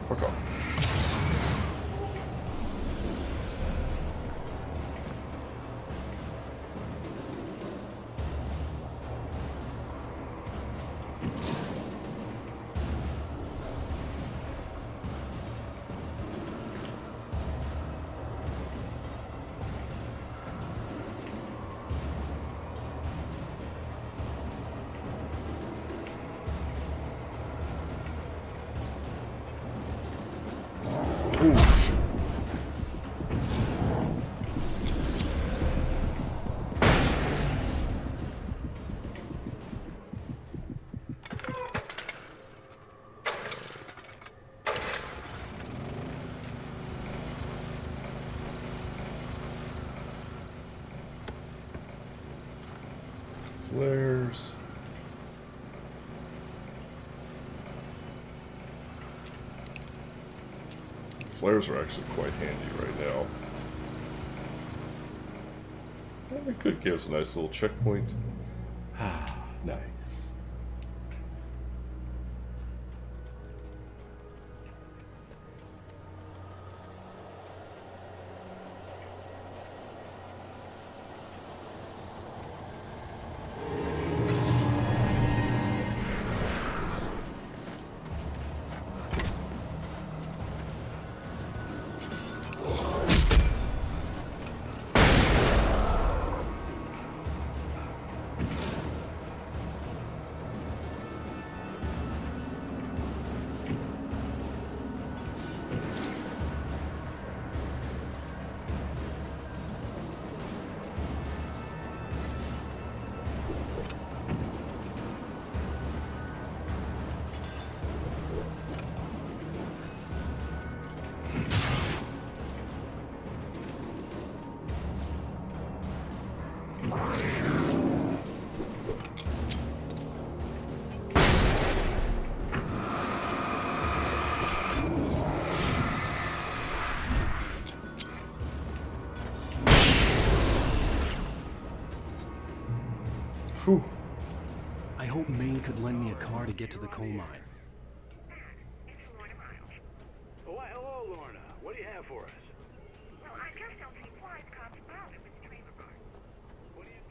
Fuck off. Flares. Flares are actually quite handy right now. It could give us a nice little checkpoint. Ah, nice. Whew. I hope Maine could lend me a car to get to the coal mine. Oh, why, hello, Lorna. What do you have for us? Well, I just don't see why the cops found him in the trailer park. What do you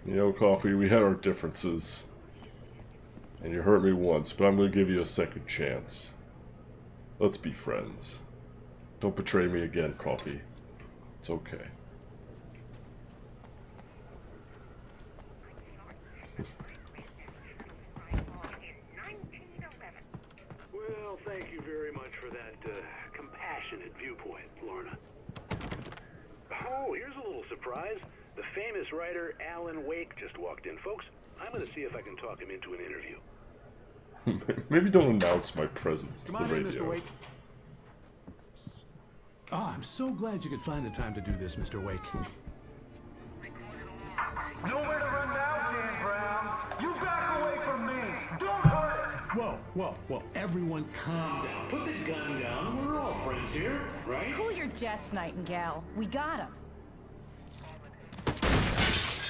mean? You know, Coffee, we had our differences. And you hurt me once, but I'm going to give you a second chance. Let's be friends. Don't betray me again, Coffee. It's okay. Well, thank you very much for that compassionate viewpoint, Lorna. Oh, here's a little surprise. The famous writer Alan Wake just walked in. Folks, I'm going to see if I can talk him into an interview. Maybe don't announce my presence to the Come on in, radio. Mr. Wake. Oh, I'm so glad you could find the time to do this, Mr. Wake. Nowhere to run now, Dan Brown. You back away from me. Don't hurt it. Whoa, whoa, whoa. Everyone calm down. Put the gun down. We're all friends here, right? Cool your jets, Nightingale. We got him.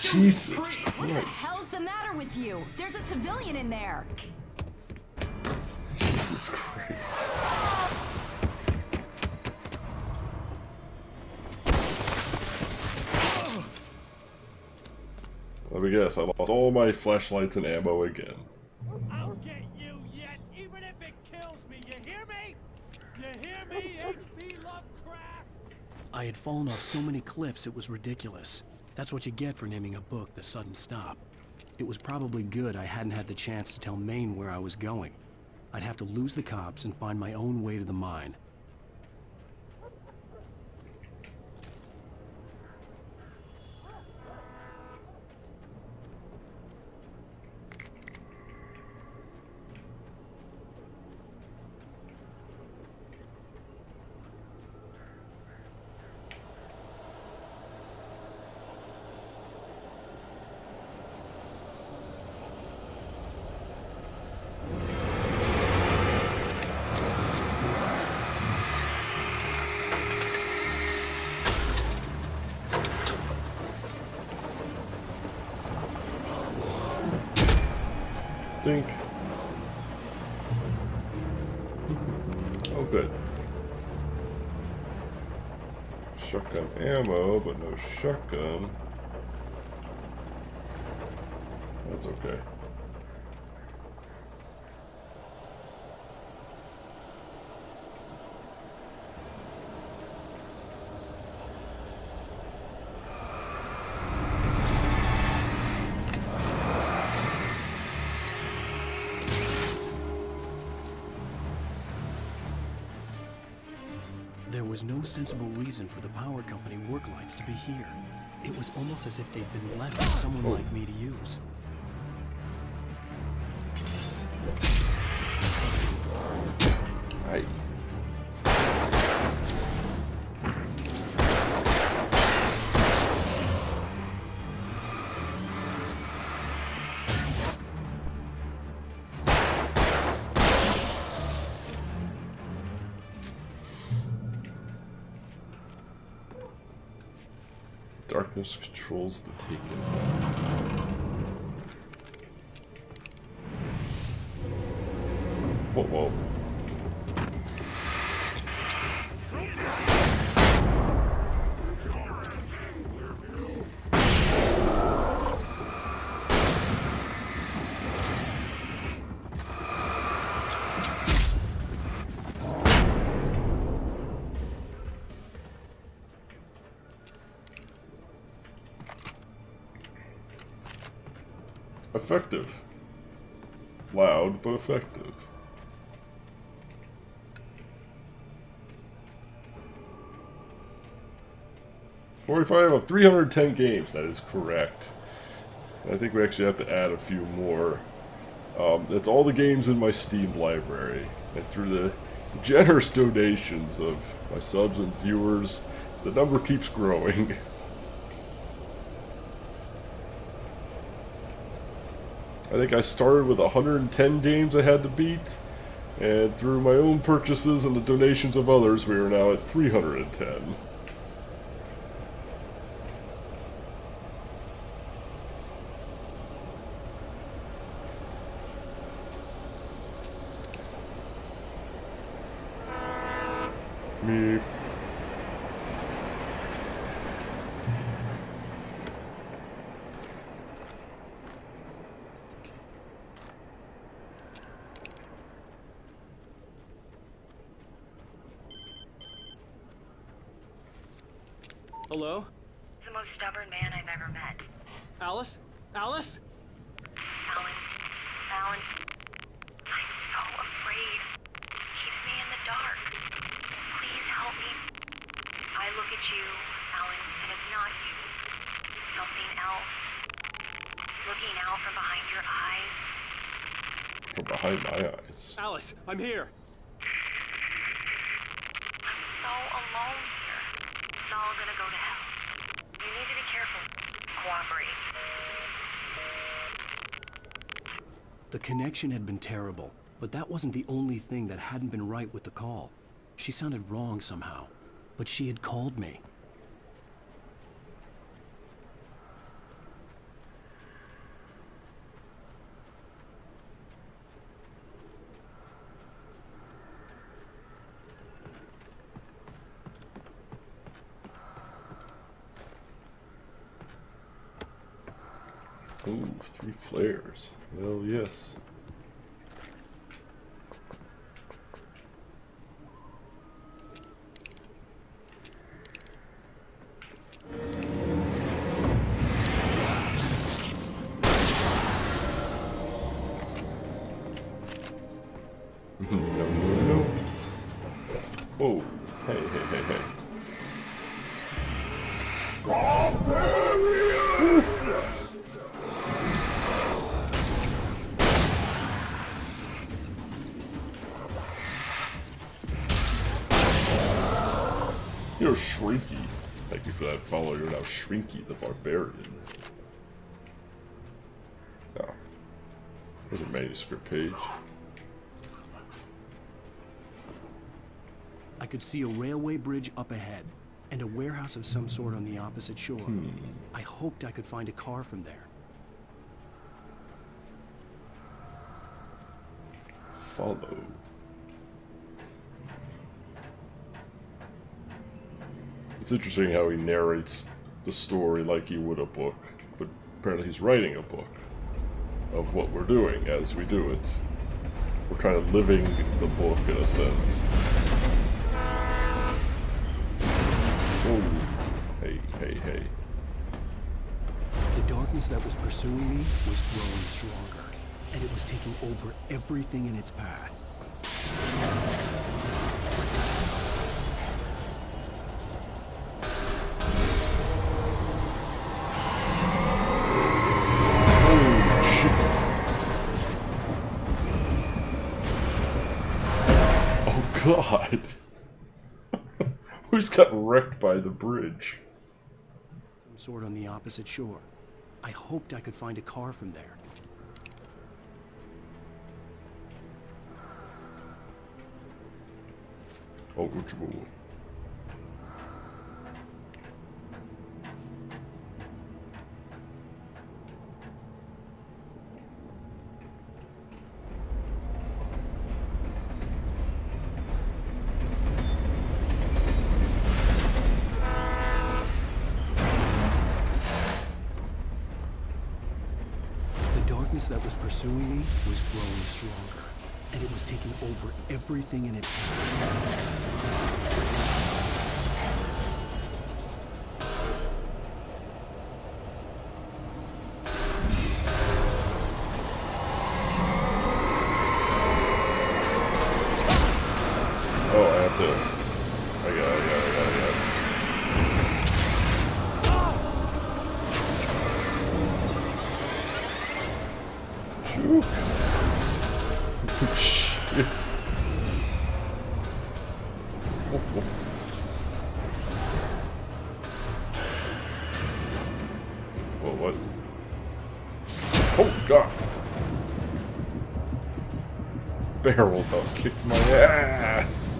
Jesus What the Christ. hell's the matter with you? There's a civilian in there. Jesus Christ. Let me guess, I lost all my flashlights and ammo again. I'll get you yet, even if it kills me. You hear me? You hear me, H.P. Lovecraft? I had fallen off so many cliffs it was ridiculous. That's what you get for naming a book The Sudden Stop. It was probably good I hadn't had the chance to tell Maine where I was going. I'd have to lose the cops and find my own way to the mine. Think. Oh, good. Shotgun ammo, but no shotgun. That's okay. There was no sensible reason for the power company work lights to be here. It was almost as if they'd been left for someone like me to use. Hey. Darkness controls the taken. Whoa, whoa. Effective. Loud, but effective. $45 of 310 games, that is correct. I think we actually have to add a few more. That's all the games in my Steam library. And through the generous donations of my subs and viewers, the number keeps growing. I think I started with 110 games I had to beat, and through my own purchases and the donations of others, we are now at 310. Meep. Hello? The most stubborn man I've ever met. Alice? Alice? Alan. Alan. I'm so afraid. It keeps me in the dark. Please help me. I look at you, Alan, and it's not you. It's something else. Looking out from behind your eyes. From behind my eyes. Alice, I'm here. I'm so alone here. It's all gonna go to hell. You need to be careful. Cooperate. The connection had been terrible, but that wasn't the only thing that hadn't been right with the call. She sounded wrong somehow, but she had called me. Ooh, 3 flares. Well, yes. No. Oh, hey. You're Shrinky. Thank you for that follow. You're now Shrinky the Barbarian. Oh. There's a manuscript page. I could see a railway bridge up ahead, and a warehouse of some sort on the opposite shore. I hoped I could find a car from there. Follow. It's interesting how he narrates the story like he would a book, but apparently he's writing a book of what we're doing as we do it. We're kind of living the book in a sense. Oh, hey. The darkness that was pursuing me was growing stronger, and it was taking over everything in its path. God! We just got wrecked by the bridge. Some sort on the opposite shore. I hoped I could find a car from there. Oh, which one? That was pursuing me was growing stronger, and it was taking over everything in its path. Oh, I have to... I got it. Shit. Whoa, what? Oh, God! Barrel dog kicked my ass!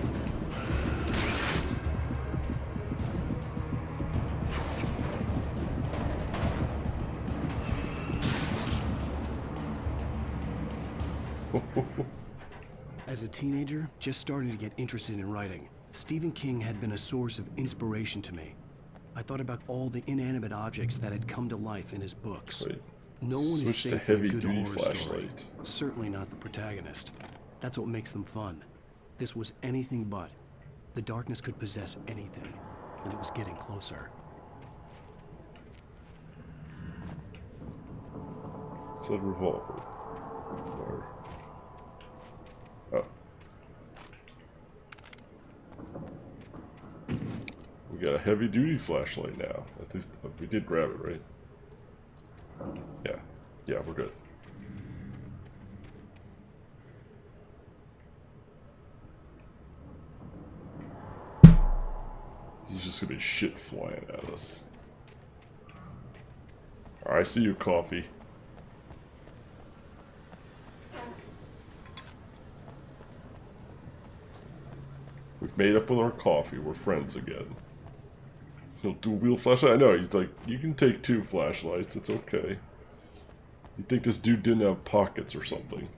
As a teenager, just starting to get interested in writing, Stephen King had been a source of inspiration to me. I thought about all the inanimate objects that had come to life in his books. Wait. No one is Switch to safe in a good heavy-duty horror story. flashlight. Certainly not the protagonist. That's what makes them fun. This was anything but. The darkness could possess anything, and it was getting closer. It's a revolver. Or... Oh. We got a heavy-duty flashlight now. At least we did grab it, right? Yeah, we're good. This is just gonna be shit flying at us. Alright, I see you, coffee. We've made up with our coffee. We're friends again. He'll do a wheel flashlight? I know. He's like, you can take 2 flashlights. It's okay. You think this dude didn't have pockets or something?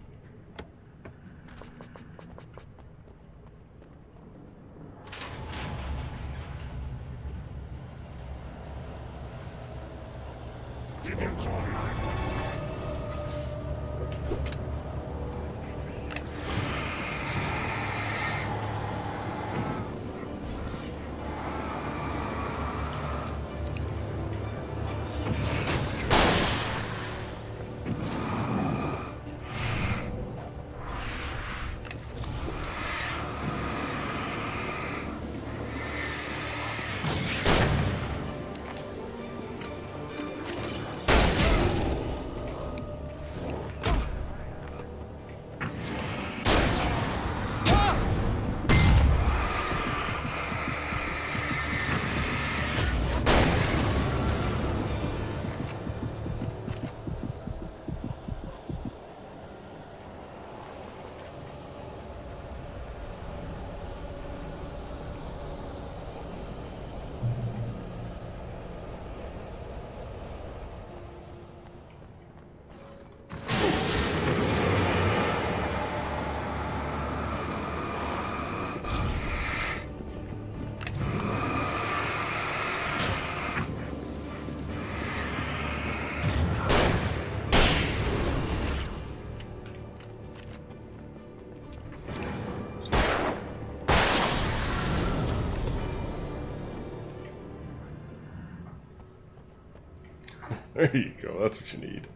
There you go, that's what you need.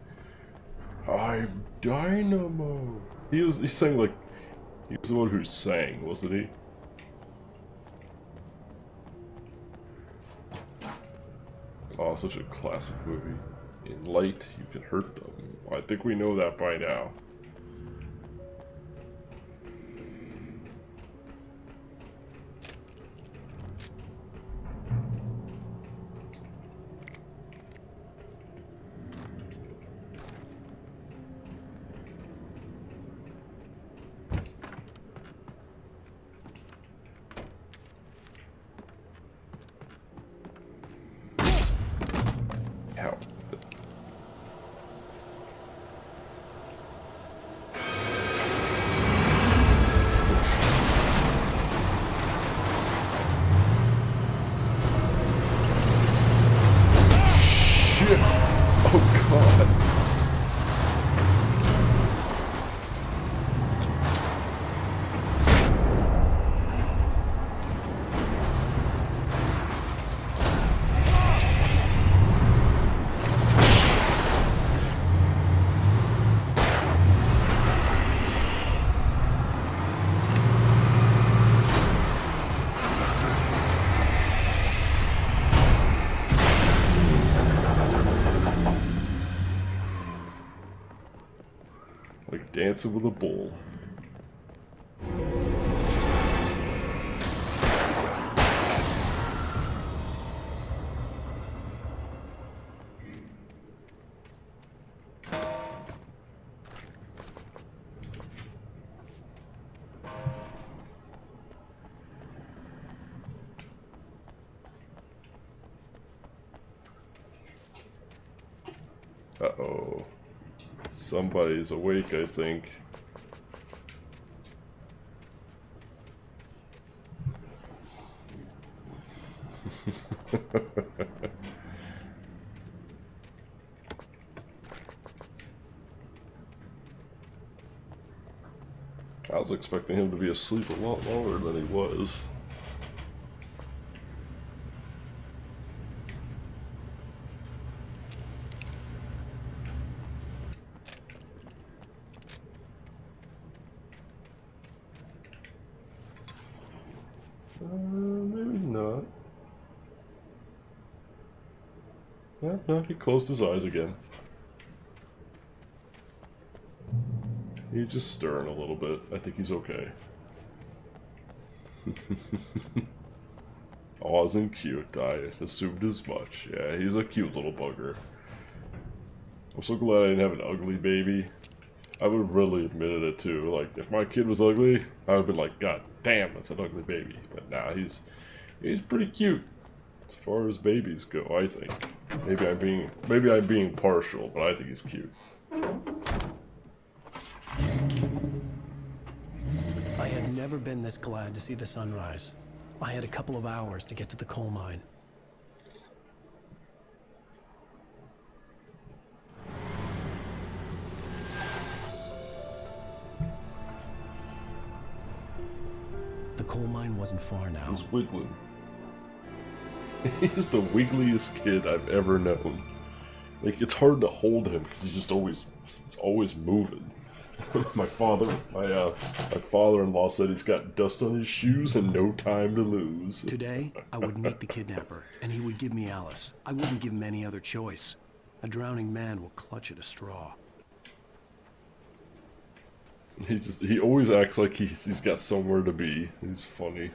I'm Dynamo. He sang like, he was the one who sang, wasn't he? Oh, such a classic movie. In light, you can hurt them. I think we know that by now. Ow. Shit! Oh god! Like dancing with a bull. Uh-oh. Somebody's awake, I think. I was expecting him to be asleep a lot longer than he was. Maybe not. No, he closed his eyes again. He's just stirring a little bit. I think he's okay. Aw, isn't cute. I assumed as much. Yeah, he's a cute little bugger. I'm so glad I didn't have an ugly baby. I would have really admitted it too. Like, if my kid was ugly, I would have been like, God damn, that's an ugly baby. But nah, he's pretty cute. As far as babies go, I think. Maybe I'm being partial, but I think he's cute. I had never been this glad to see the sunrise. I had a couple of hours to get to the coal mine. The coal mine wasn't far now. He's wiggling. He's the wiggliest kid I've ever known. Like, it's hard to hold him because he's always moving. my father-in-law said he's got dust on his shoes and no time to lose. Today, I would meet the kidnapper, and he would give me Alice. I wouldn't give him any other choice. A drowning man will clutch at a straw. He always acts like he's got somewhere to be. He's funny.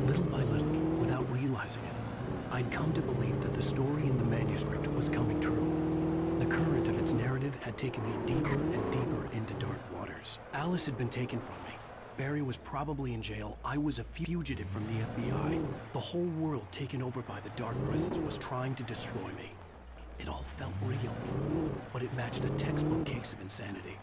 Little by little, without realizing it, I'd come to believe that the story in the manuscript was coming true. The current of its narrative had taken me deeper and deeper into dark waters. Alice had been taken from me. Barry was probably in jail. I was a fugitive from the FBI. The whole world taken over by the Dark Presence was trying to destroy me. It all felt real, but it matched a textbook case of insanity.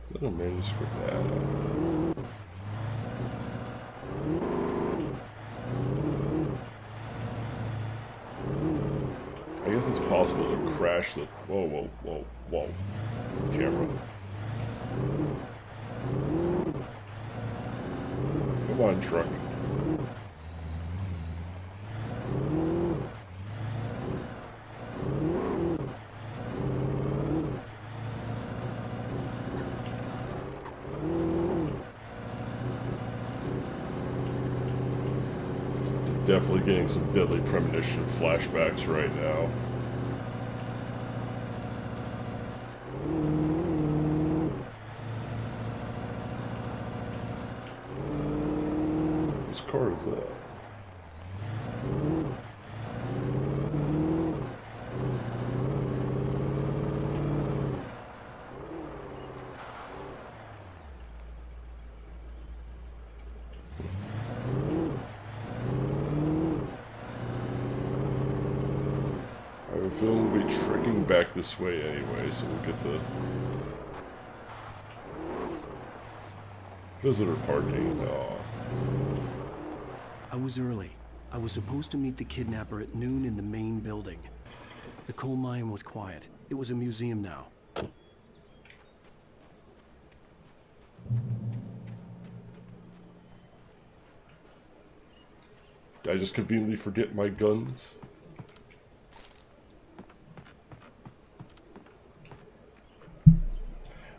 Is that a manuscript? Yeah. possible to crash the... Whoa, whoa, whoa, whoa. Camera. Come on, truck. Definitely getting some deadly premonition flashbacks right now. Whose car is that? I have a feeling we'll be trekking back this way anyway, so we'll get to visitor parking. I was early. I was supposed to meet the kidnapper at noon in the main building. The coal mine was quiet. It was a museum now. Did I just conveniently forget my guns?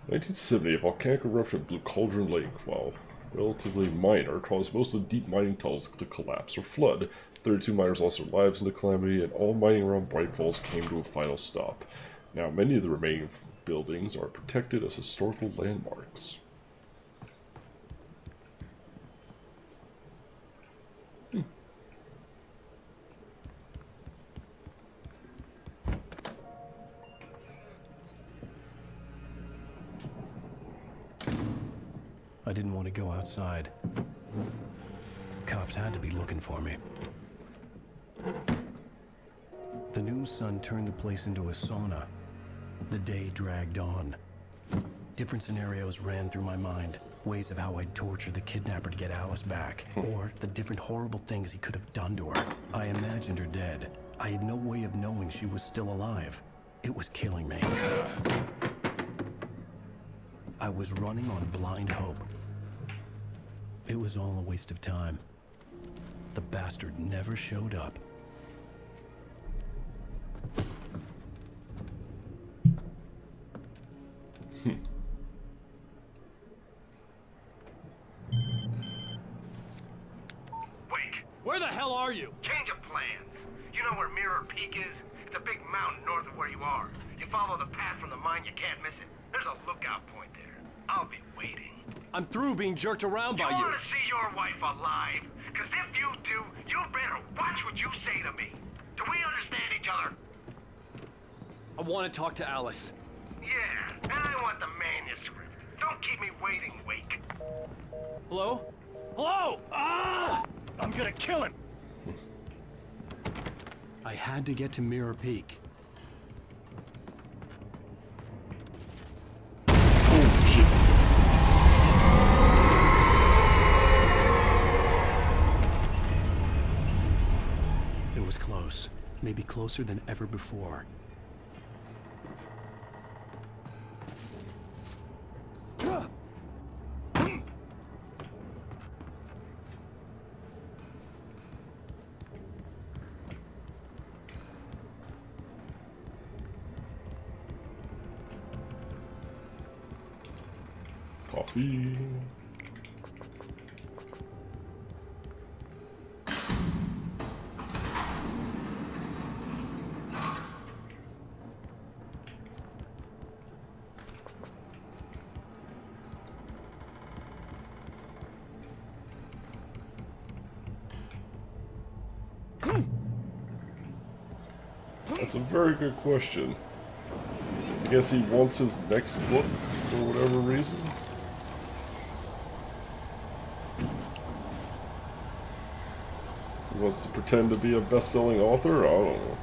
In 1970, a volcanic eruption at Blue Cauldron Lake, while relatively minor, caused most of the deep mining tunnels to collapse or flood. 32 miners lost their lives in the calamity, and all mining around Bright Falls came to a final stop. Now, many of the remaining buildings are protected as historical landmarks. I didn't want to go outside. Cops had to be looking for me. The noon sun turned the place into a sauna. The day dragged on. Different scenarios ran through my mind. Ways of how I'd torture the kidnapper to get Alice back. Or the different horrible things he could have done to her. I imagined her dead. I had no way of knowing she was still alive. It was killing me. I was running on blind hope. It was all a waste of time. The bastard never showed up. Wait! Where the hell are you? Change of plans. You know where Mirror Peak is? It's a big mountain north of where you are. You follow the path from the mine, you can't miss it. There's a lookout point there. I'll be waiting. I'm through being jerked around by You you. want to see your wife alive? Because if you do, you better watch what you say to me. Do we understand each other? I want to talk to Alice. Yeah, and I want the manuscript. Don't keep me waiting, Wake. Hello? Hello! Ah! I'm gonna kill him. I had to get to Mirror Peak. It was close. Maybe closer than ever before. Coffee. That's a very good question. I guess he wants his next book for whatever reason. He wants to pretend to be a best-selling author? I don't know.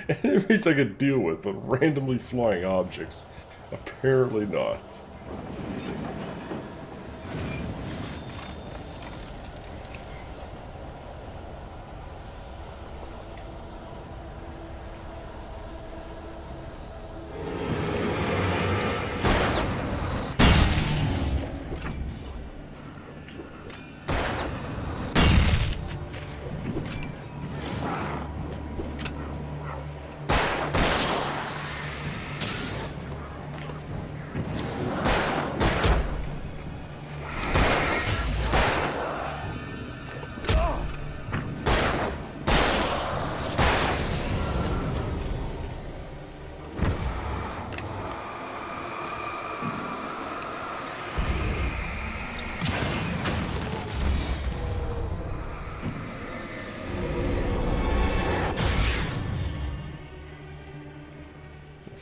Enemies I could deal with, but randomly flying objects, apparently not.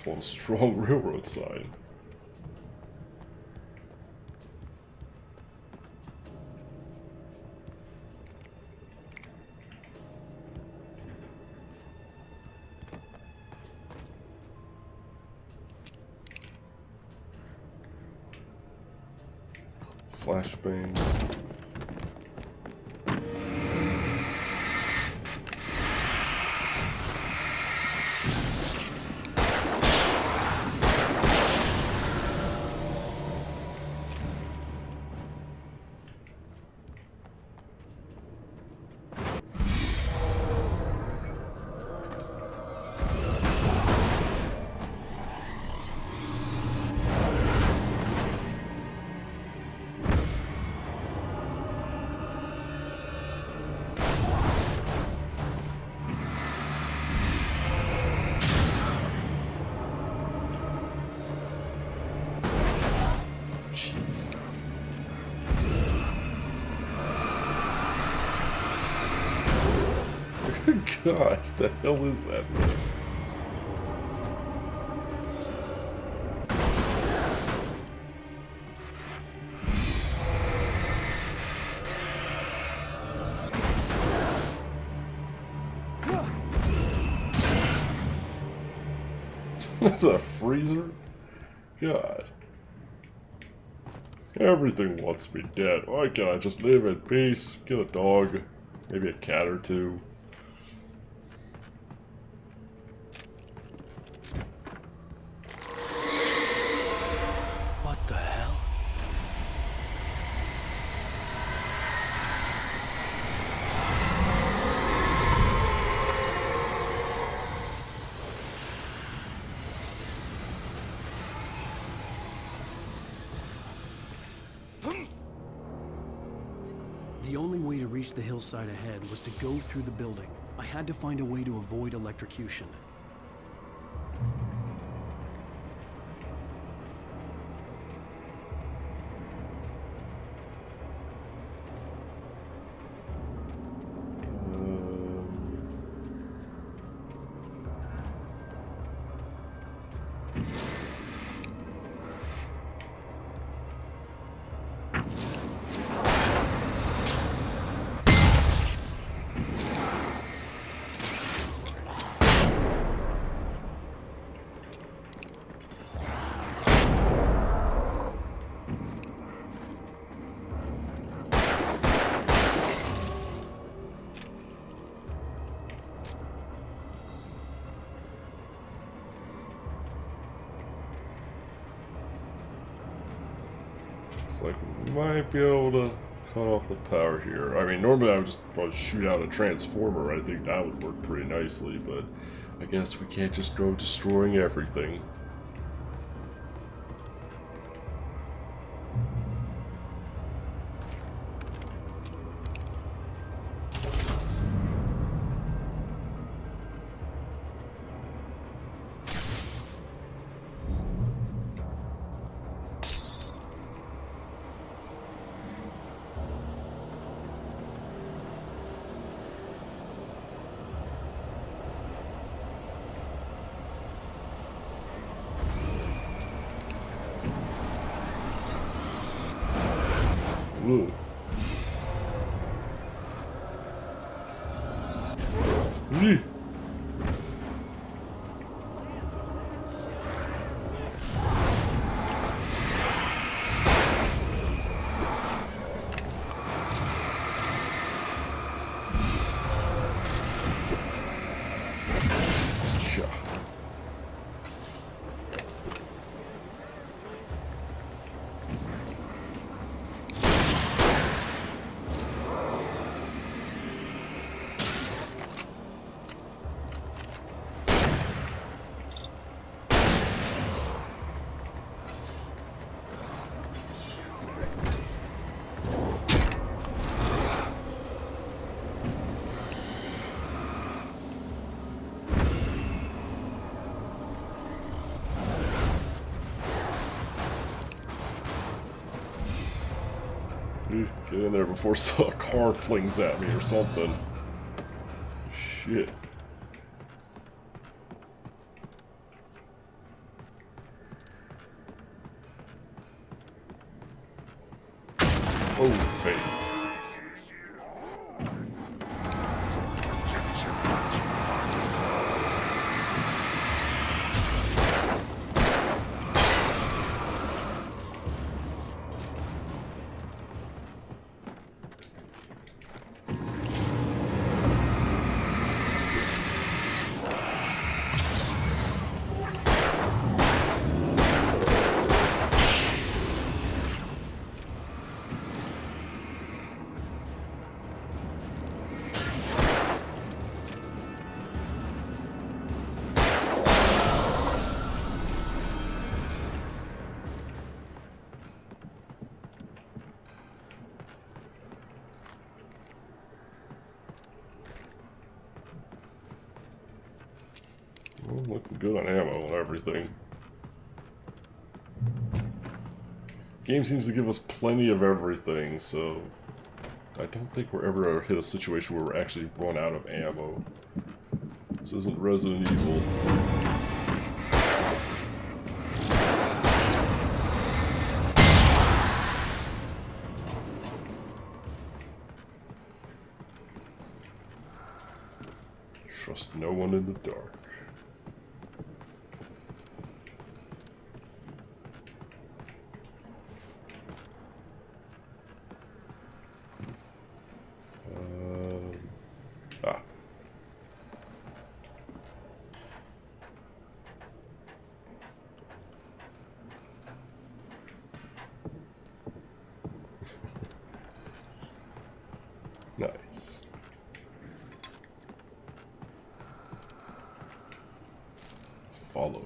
One strong railroad sign. Flashbang. God, the hell is that thing? That's a freezer? God. Everything wants me dead. Why can't I just live in peace? Get a dog. Maybe a cat or two. What the hell? The only way to reach the hillside ahead was to go through the building. I had to find a way to avoid electrocution. Looks like we might be able to cut off the power here. I mean, normally I would just probably shoot out a transformer. I think that would work pretty nicely, but I guess we can't just go destroying everything. Whoa. in there before a car flings at me or something. Shit. Oh, hey. Well, looking good on ammo and everything. Game seems to give us plenty of everything, so I don't think we're ever going to hit a situation where we're actually run out of ammo. This isn't Resident Evil. Trust no one in the dark. Nice. Follow.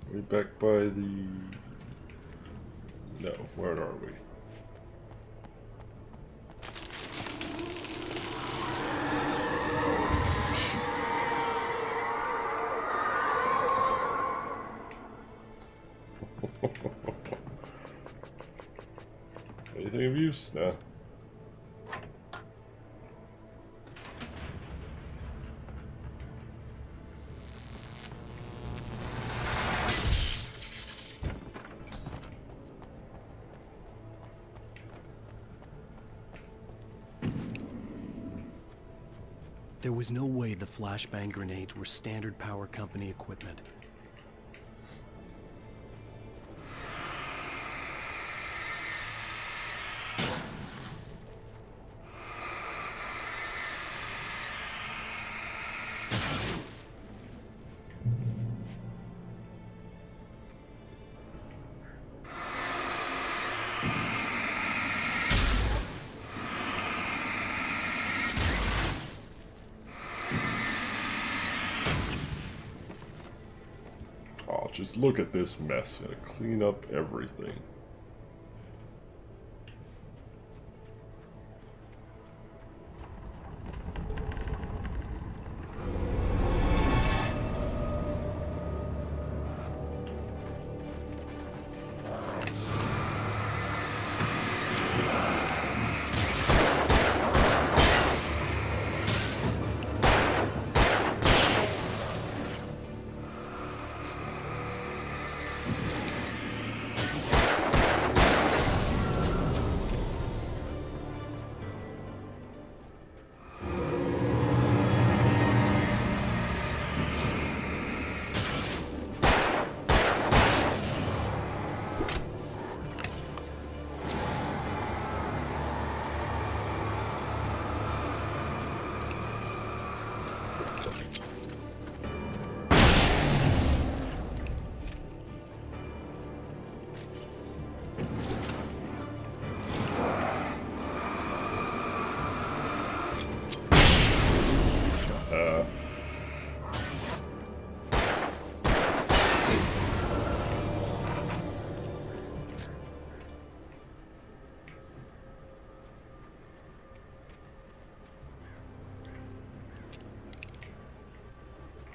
Are we back by the... No, where are we? Anything of use? Nah. There was no way the flashbang grenades were Standard Power Company equipment. Just look at this mess. Gotta clean up everything.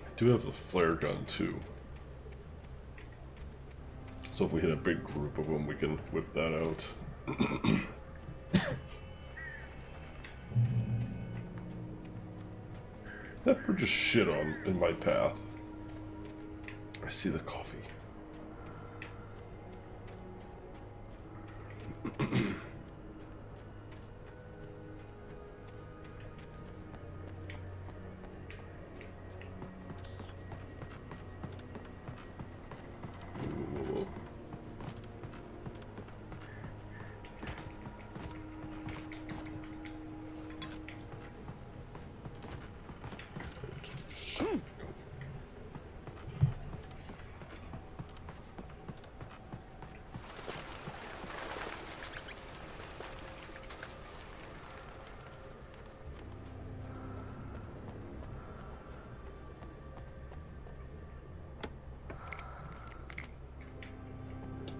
I do have a flare gun too. So if we hit a big group of them, we can whip that out. That bird just shit on in my path. I see the coffee.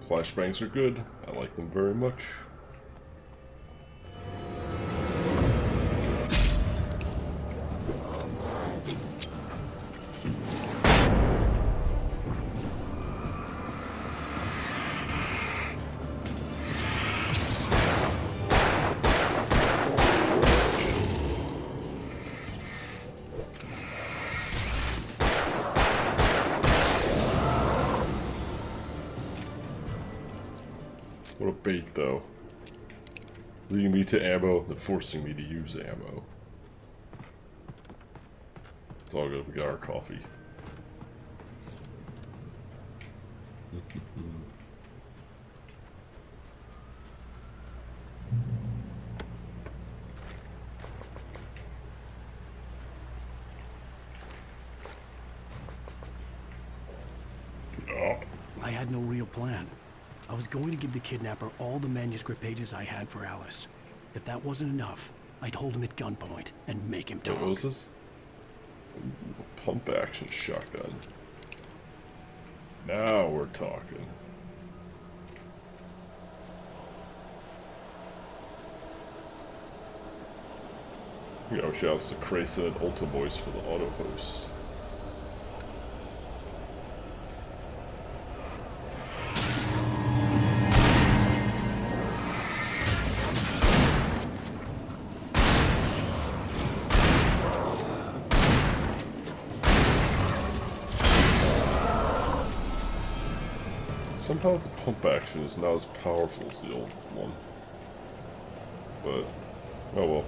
Flashbangs are good. I like them very much. What a bait, though. Leading me to ammo, then forcing me to use ammo. It's all good, we got our coffee. I had no real plan. I was going to give the kidnapper all the manuscript pages I had for Alice. If that wasn't enough, I'd hold him at gunpoint and make him talk. What was this? Ooh, pump action shotgun. Now we're talking. You know, shouts to Crayson and Ultra Voice for the auto hosts. Somehow the pump action is not as powerful as the old one. But, oh well.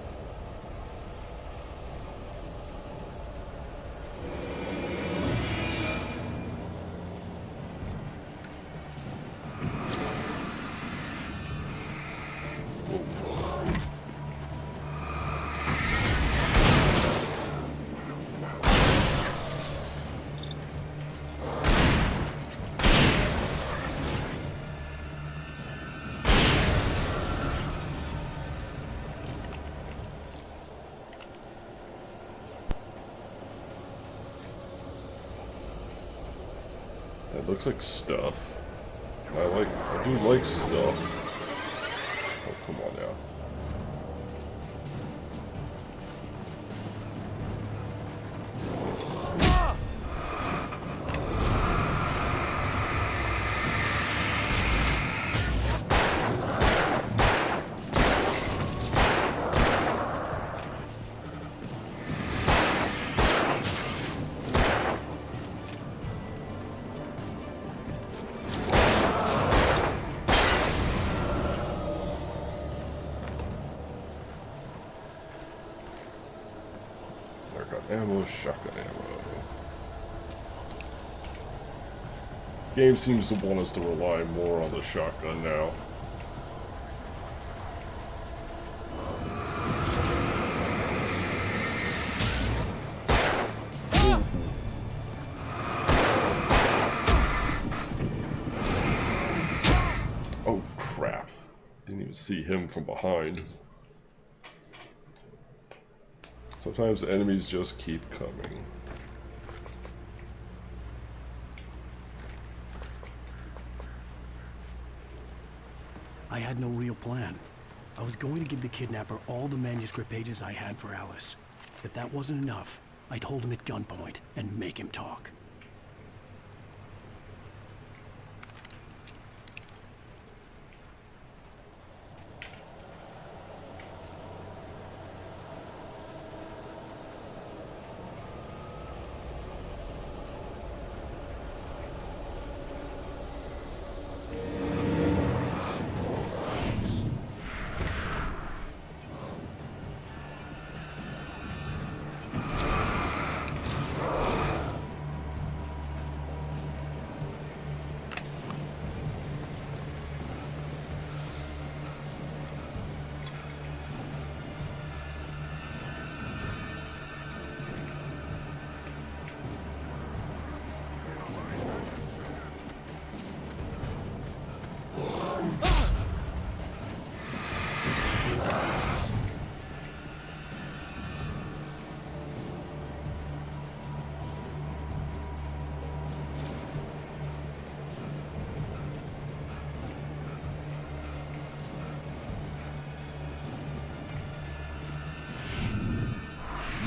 That looks like stuff. I do like stuff. Oh, come on now. Ammo, shotgun ammo. Game seems to want us to rely more on the shotgun now. Oh crap. Didn't even see him from behind. Sometimes enemies just keep coming. I had no real plan. I was going to give the kidnapper all the manuscript pages I had for Alice. If that wasn't enough, I'd hold him at gunpoint and make him talk.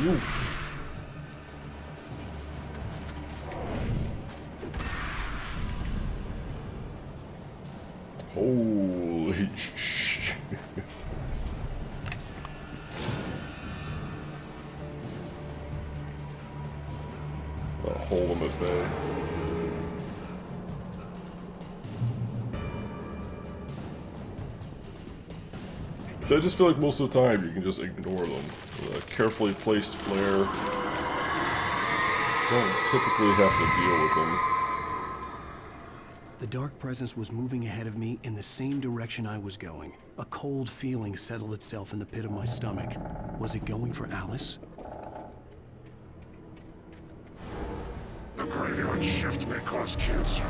Woo. Holy shit. A hole in the bay. So I just feel like most of the time you can just ignore them. A carefully placed flare. Don't typically have to deal with them. The dark presence was moving ahead of me in the same direction I was going. A cold feeling settled itself in the pit of my stomach. Was it going for Alice? The graveyard shift may cause cancer.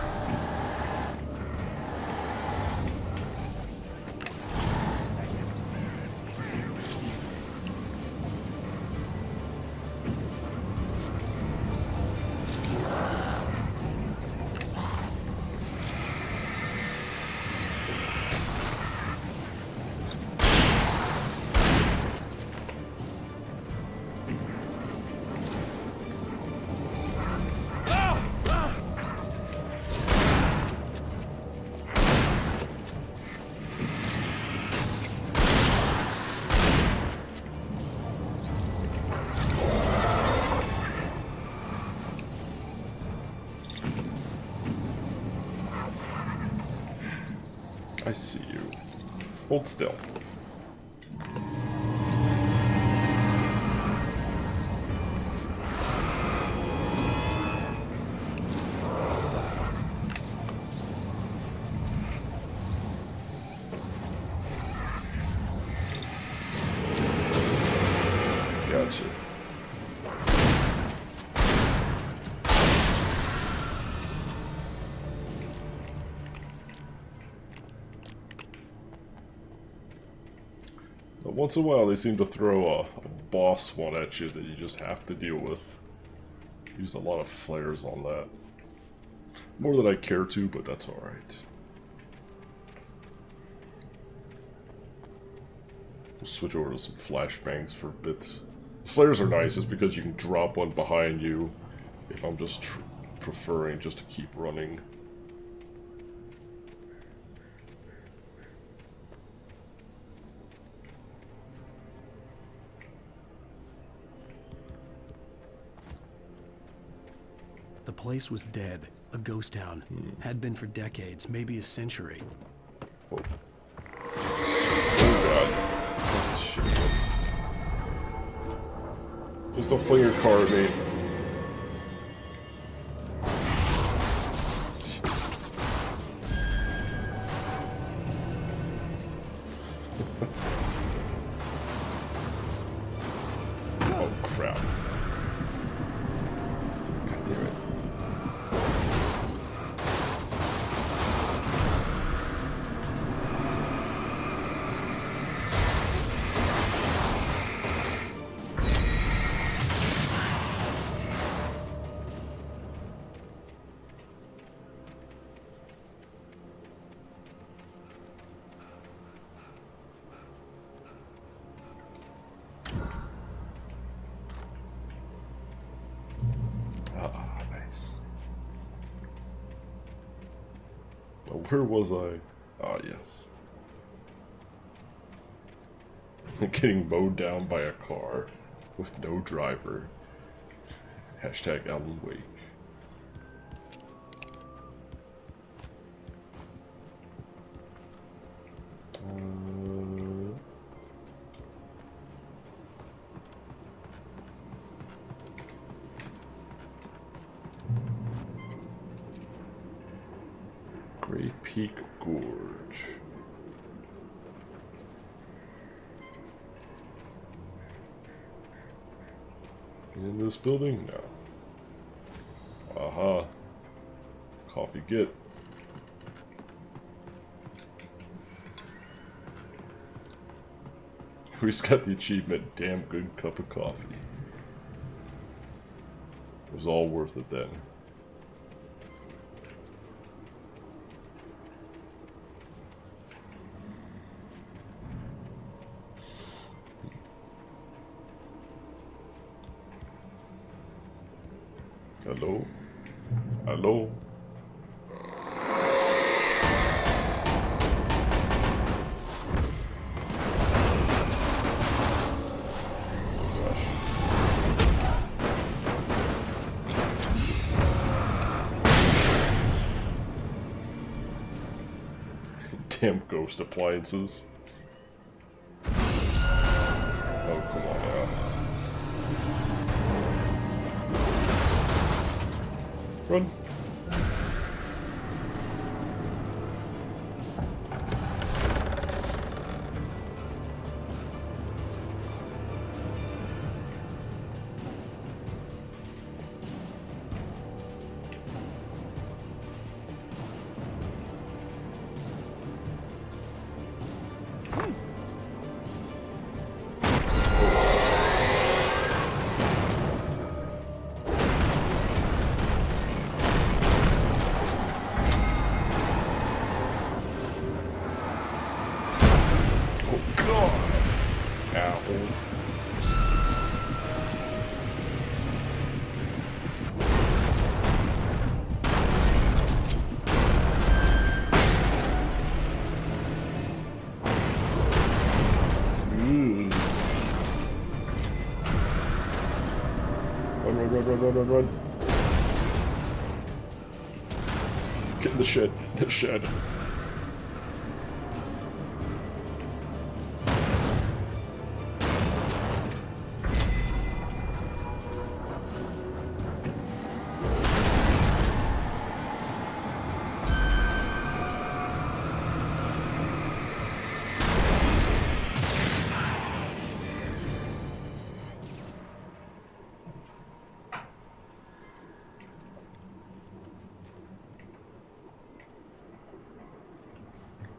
I see you. Hold still. Gotcha. Once in a while, they seem to throw a boss one at you that you just have to deal with. Use a lot of flares on that. More than I care to, but that's alright. We'll switch over to some flashbangs for a bit. Flares are nice just because you can drop one behind you if I'm just preferring just to keep running. The place was dead. A ghost town. Had been for decades, maybe a century. Oh. Oh god. Oh, shit. Just don't fling your car at me. Oh crap. God damn it. Nice. Where was I? Ah, yes. Getting mowed down by a car with no driver. Hashtag Alan Wake. Great Peak Gorge. In this building? No. Aha. Coffee get. Who's got the achievement? Damn good cup of coffee. It was all worth it then. Hello? Hello? Damn ghost appliances. Oh, come on now. Run. Run. Get in the shed. The shed.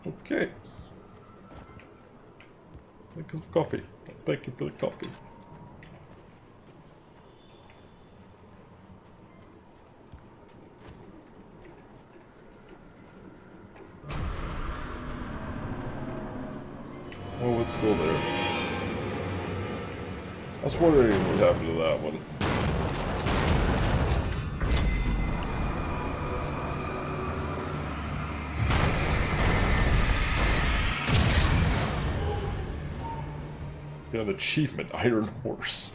Okay. Thank you for coffee. Thank you for the coffee. Oh, it's still there. I was wondering what happened to that one. An achievement, Iron Horse.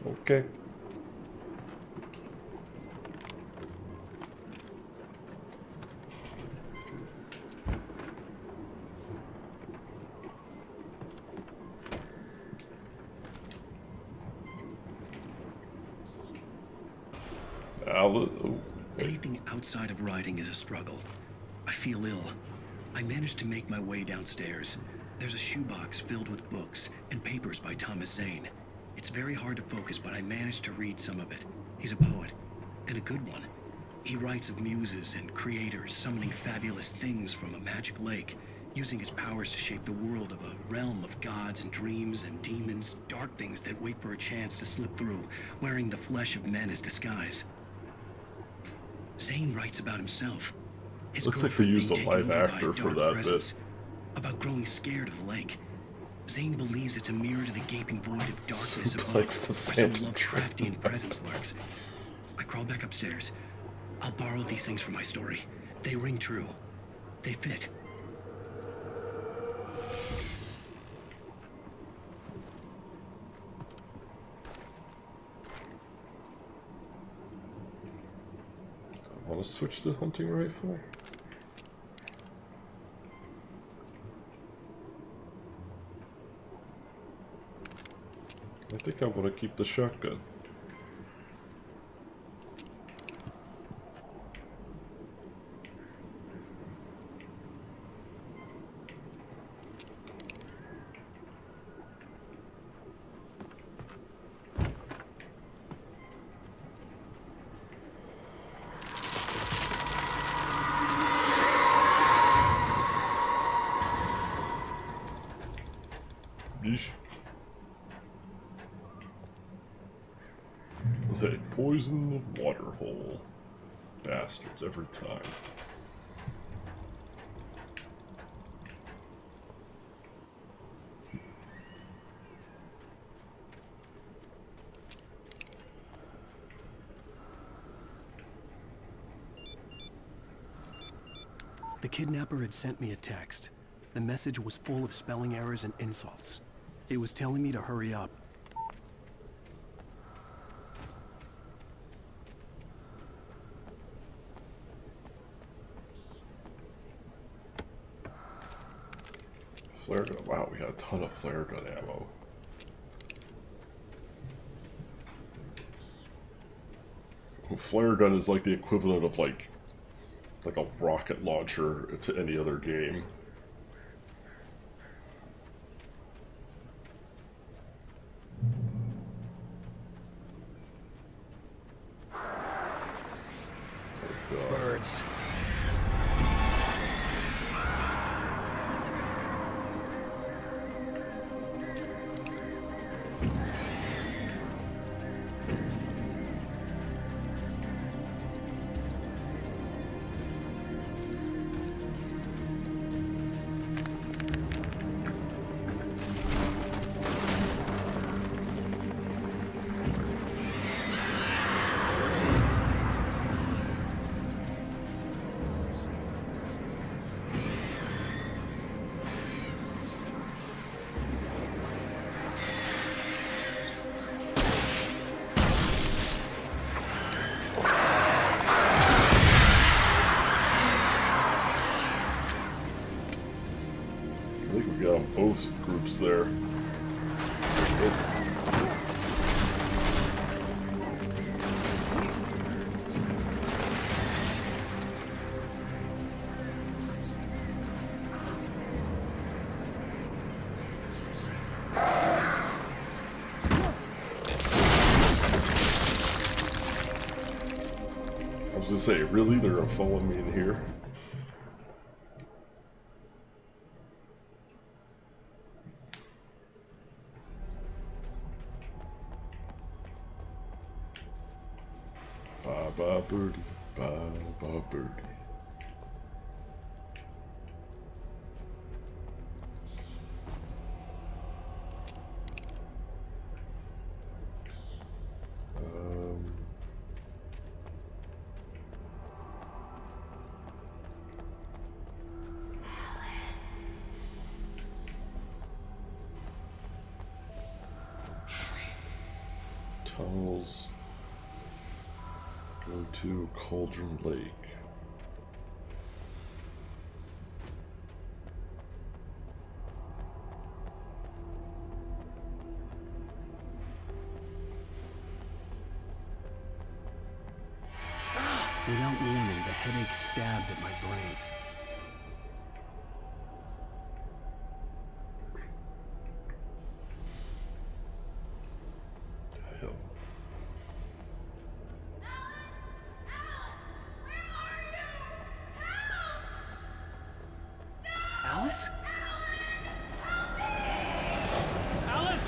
Okay. Anything outside of riding is a struggle. I feel ill. I managed to make my way downstairs. There's a shoebox filled with books and papers by Thomas Zane. It's very hard to focus, but I managed to read some of it. He's a poet, and a good one. He writes of muses and creators summoning fabulous things from a magic lake, using his powers to shape the world of a realm of gods and dreams and demons, dark things that wait for a chance to slip through, wearing the flesh of men as disguise. Zane writes about himself. Looks like they used a live actor for that bit. About growing scared of the lake. Zane believes it's a mirror to the gaping void of darkness above, likes the where some Phantom Lovecraftian presence lurks. I crawl back upstairs. I'll borrow these things for my story. They ring true. They fit. I want to switch to hunting rifle. I think I want to keep the shotgun. Yeesh. They poison the water hole. Bastards every time. The kidnapper had sent me a text. The message was full of spelling errors and insults. It was telling me to hurry up. Flare gun. Wow, we got a ton of flare gun ammo. Flare gun is like the equivalent of like a rocket launcher to any other game. Birds. Both groups there. I was gonna say, really? They're gonna follow me in here? Ba birdie, ba birdie. Tunnels go to Cauldron Lake. Without warning, the headache stabbed at my brain. Alice? Alice?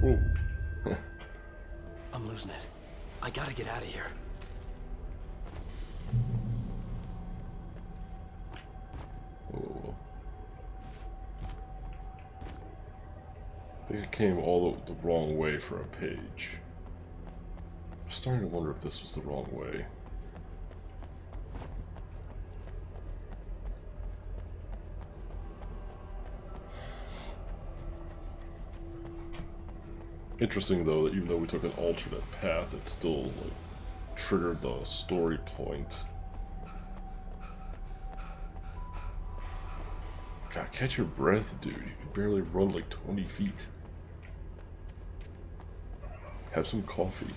Oh. I'm losing it. I gotta get out of here. Oh. I think I came all the wrong way for a page. I'm starting to wonder if this was the wrong way. Interesting though that even though we took an alternate path, it still like triggered the story point. God, catch your breath, dude. You can barely run like 20 feet. Have some coffee.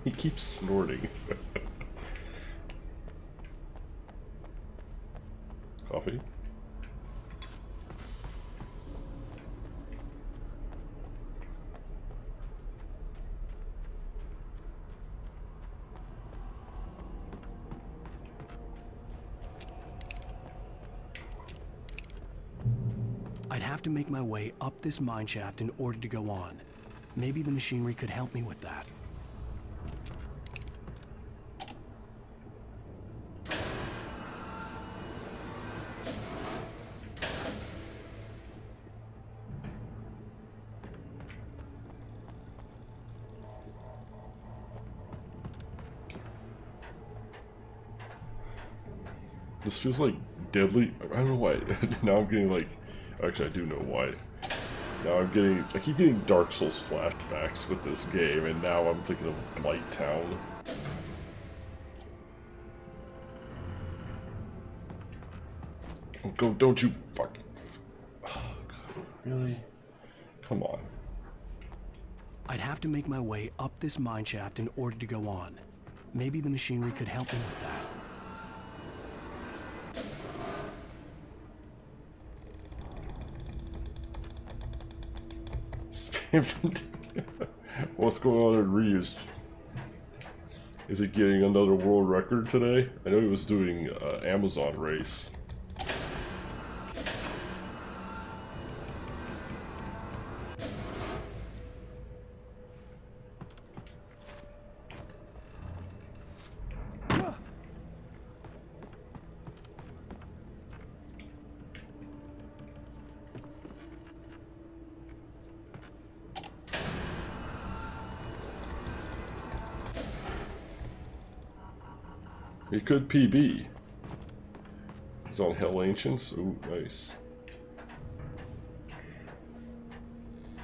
He keeps snorting. Coffee? I'd have to make my way up this mine shaft in order to go on. Maybe the machinery could help me with that. This feels like deadly. I don't know why. Now I'm getting like. Actually, I do know why. Now I keep getting Dark Souls flashbacks with this game, and now I'm thinking of Blight Town. Oh, go! Don't you fucking. Oh, God, really? Come on. I'd have to make my way up this mine shaft in order to go on. Maybe the machinery could help me with that. What's going on in Reused? Is he getting another world record today? I know he was doing Amazon race. He could PB. He's on Hell Ancients. Ooh, nice.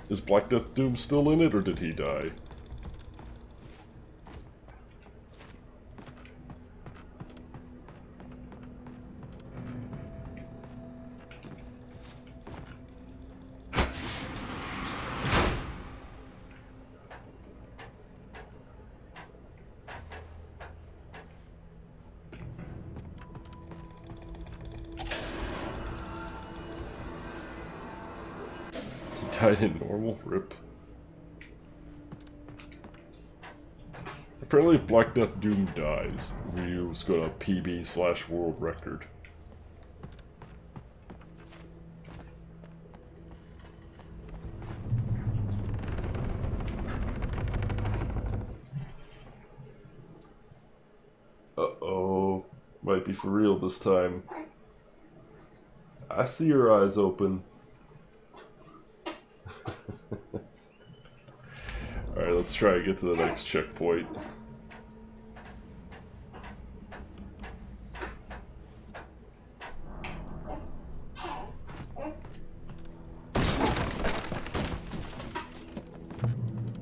Is Black Death Doom still in it, or did he die? Died in normal? Rip. Apparently if Black Death Doom dies, Ryu's got a PB/world record. Uh-oh. Might be for real this time. I see your eyes open. Alright, let's try to get to the next checkpoint.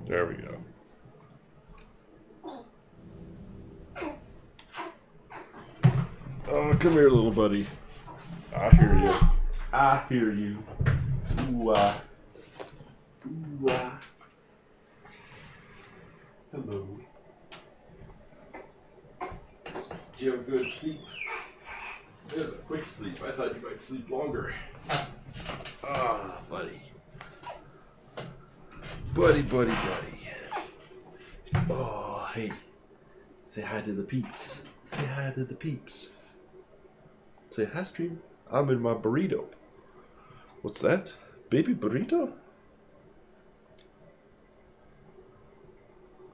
There we go. Oh, come here, little buddy. I hear you. I hear you. Ooh-ah. Ooh-ah. Hello. Did you have a good sleep? You had a quick sleep. I thought you might sleep longer. Ah, buddy. Buddy, buddy, buddy. Oh, hey. Say hi to the peeps. Say hi to the peeps. Say hi, stream. I'm in my burrito. What's that? Baby burrito?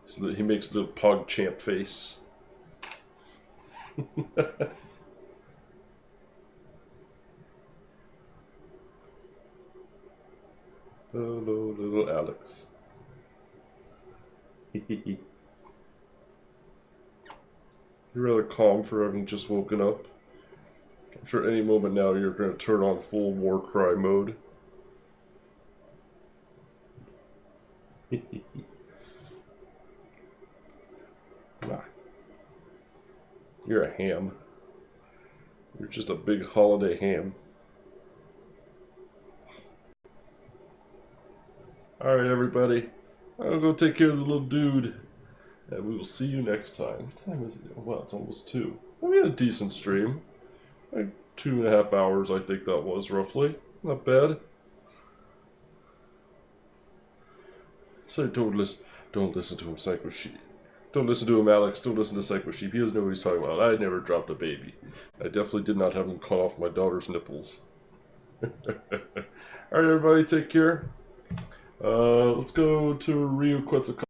So that he makes the pog champ face. Hello, little Alex. You're rather calm for having just woken up. I'm sure any moment now you're going to turn on full war cry mode. Nah. You're a ham. You're just a big holiday ham. Alright, everybody. I'll go take care of the little dude. And we will see you next time. What time is it? Well, it's almost 2. We had a decent stream. Like 2.5 hours, I think that was, roughly. Not bad. So don't listen to him, Psycho Sheep. Don't listen to him, Alex. Don't listen to Psycho Sheep. He doesn't know what he's talking about. I never dropped a baby. I definitely did not have him cut off my daughter's nipples. Alright, everybody, take care. Let's go to Ryu Quetzalcoatl.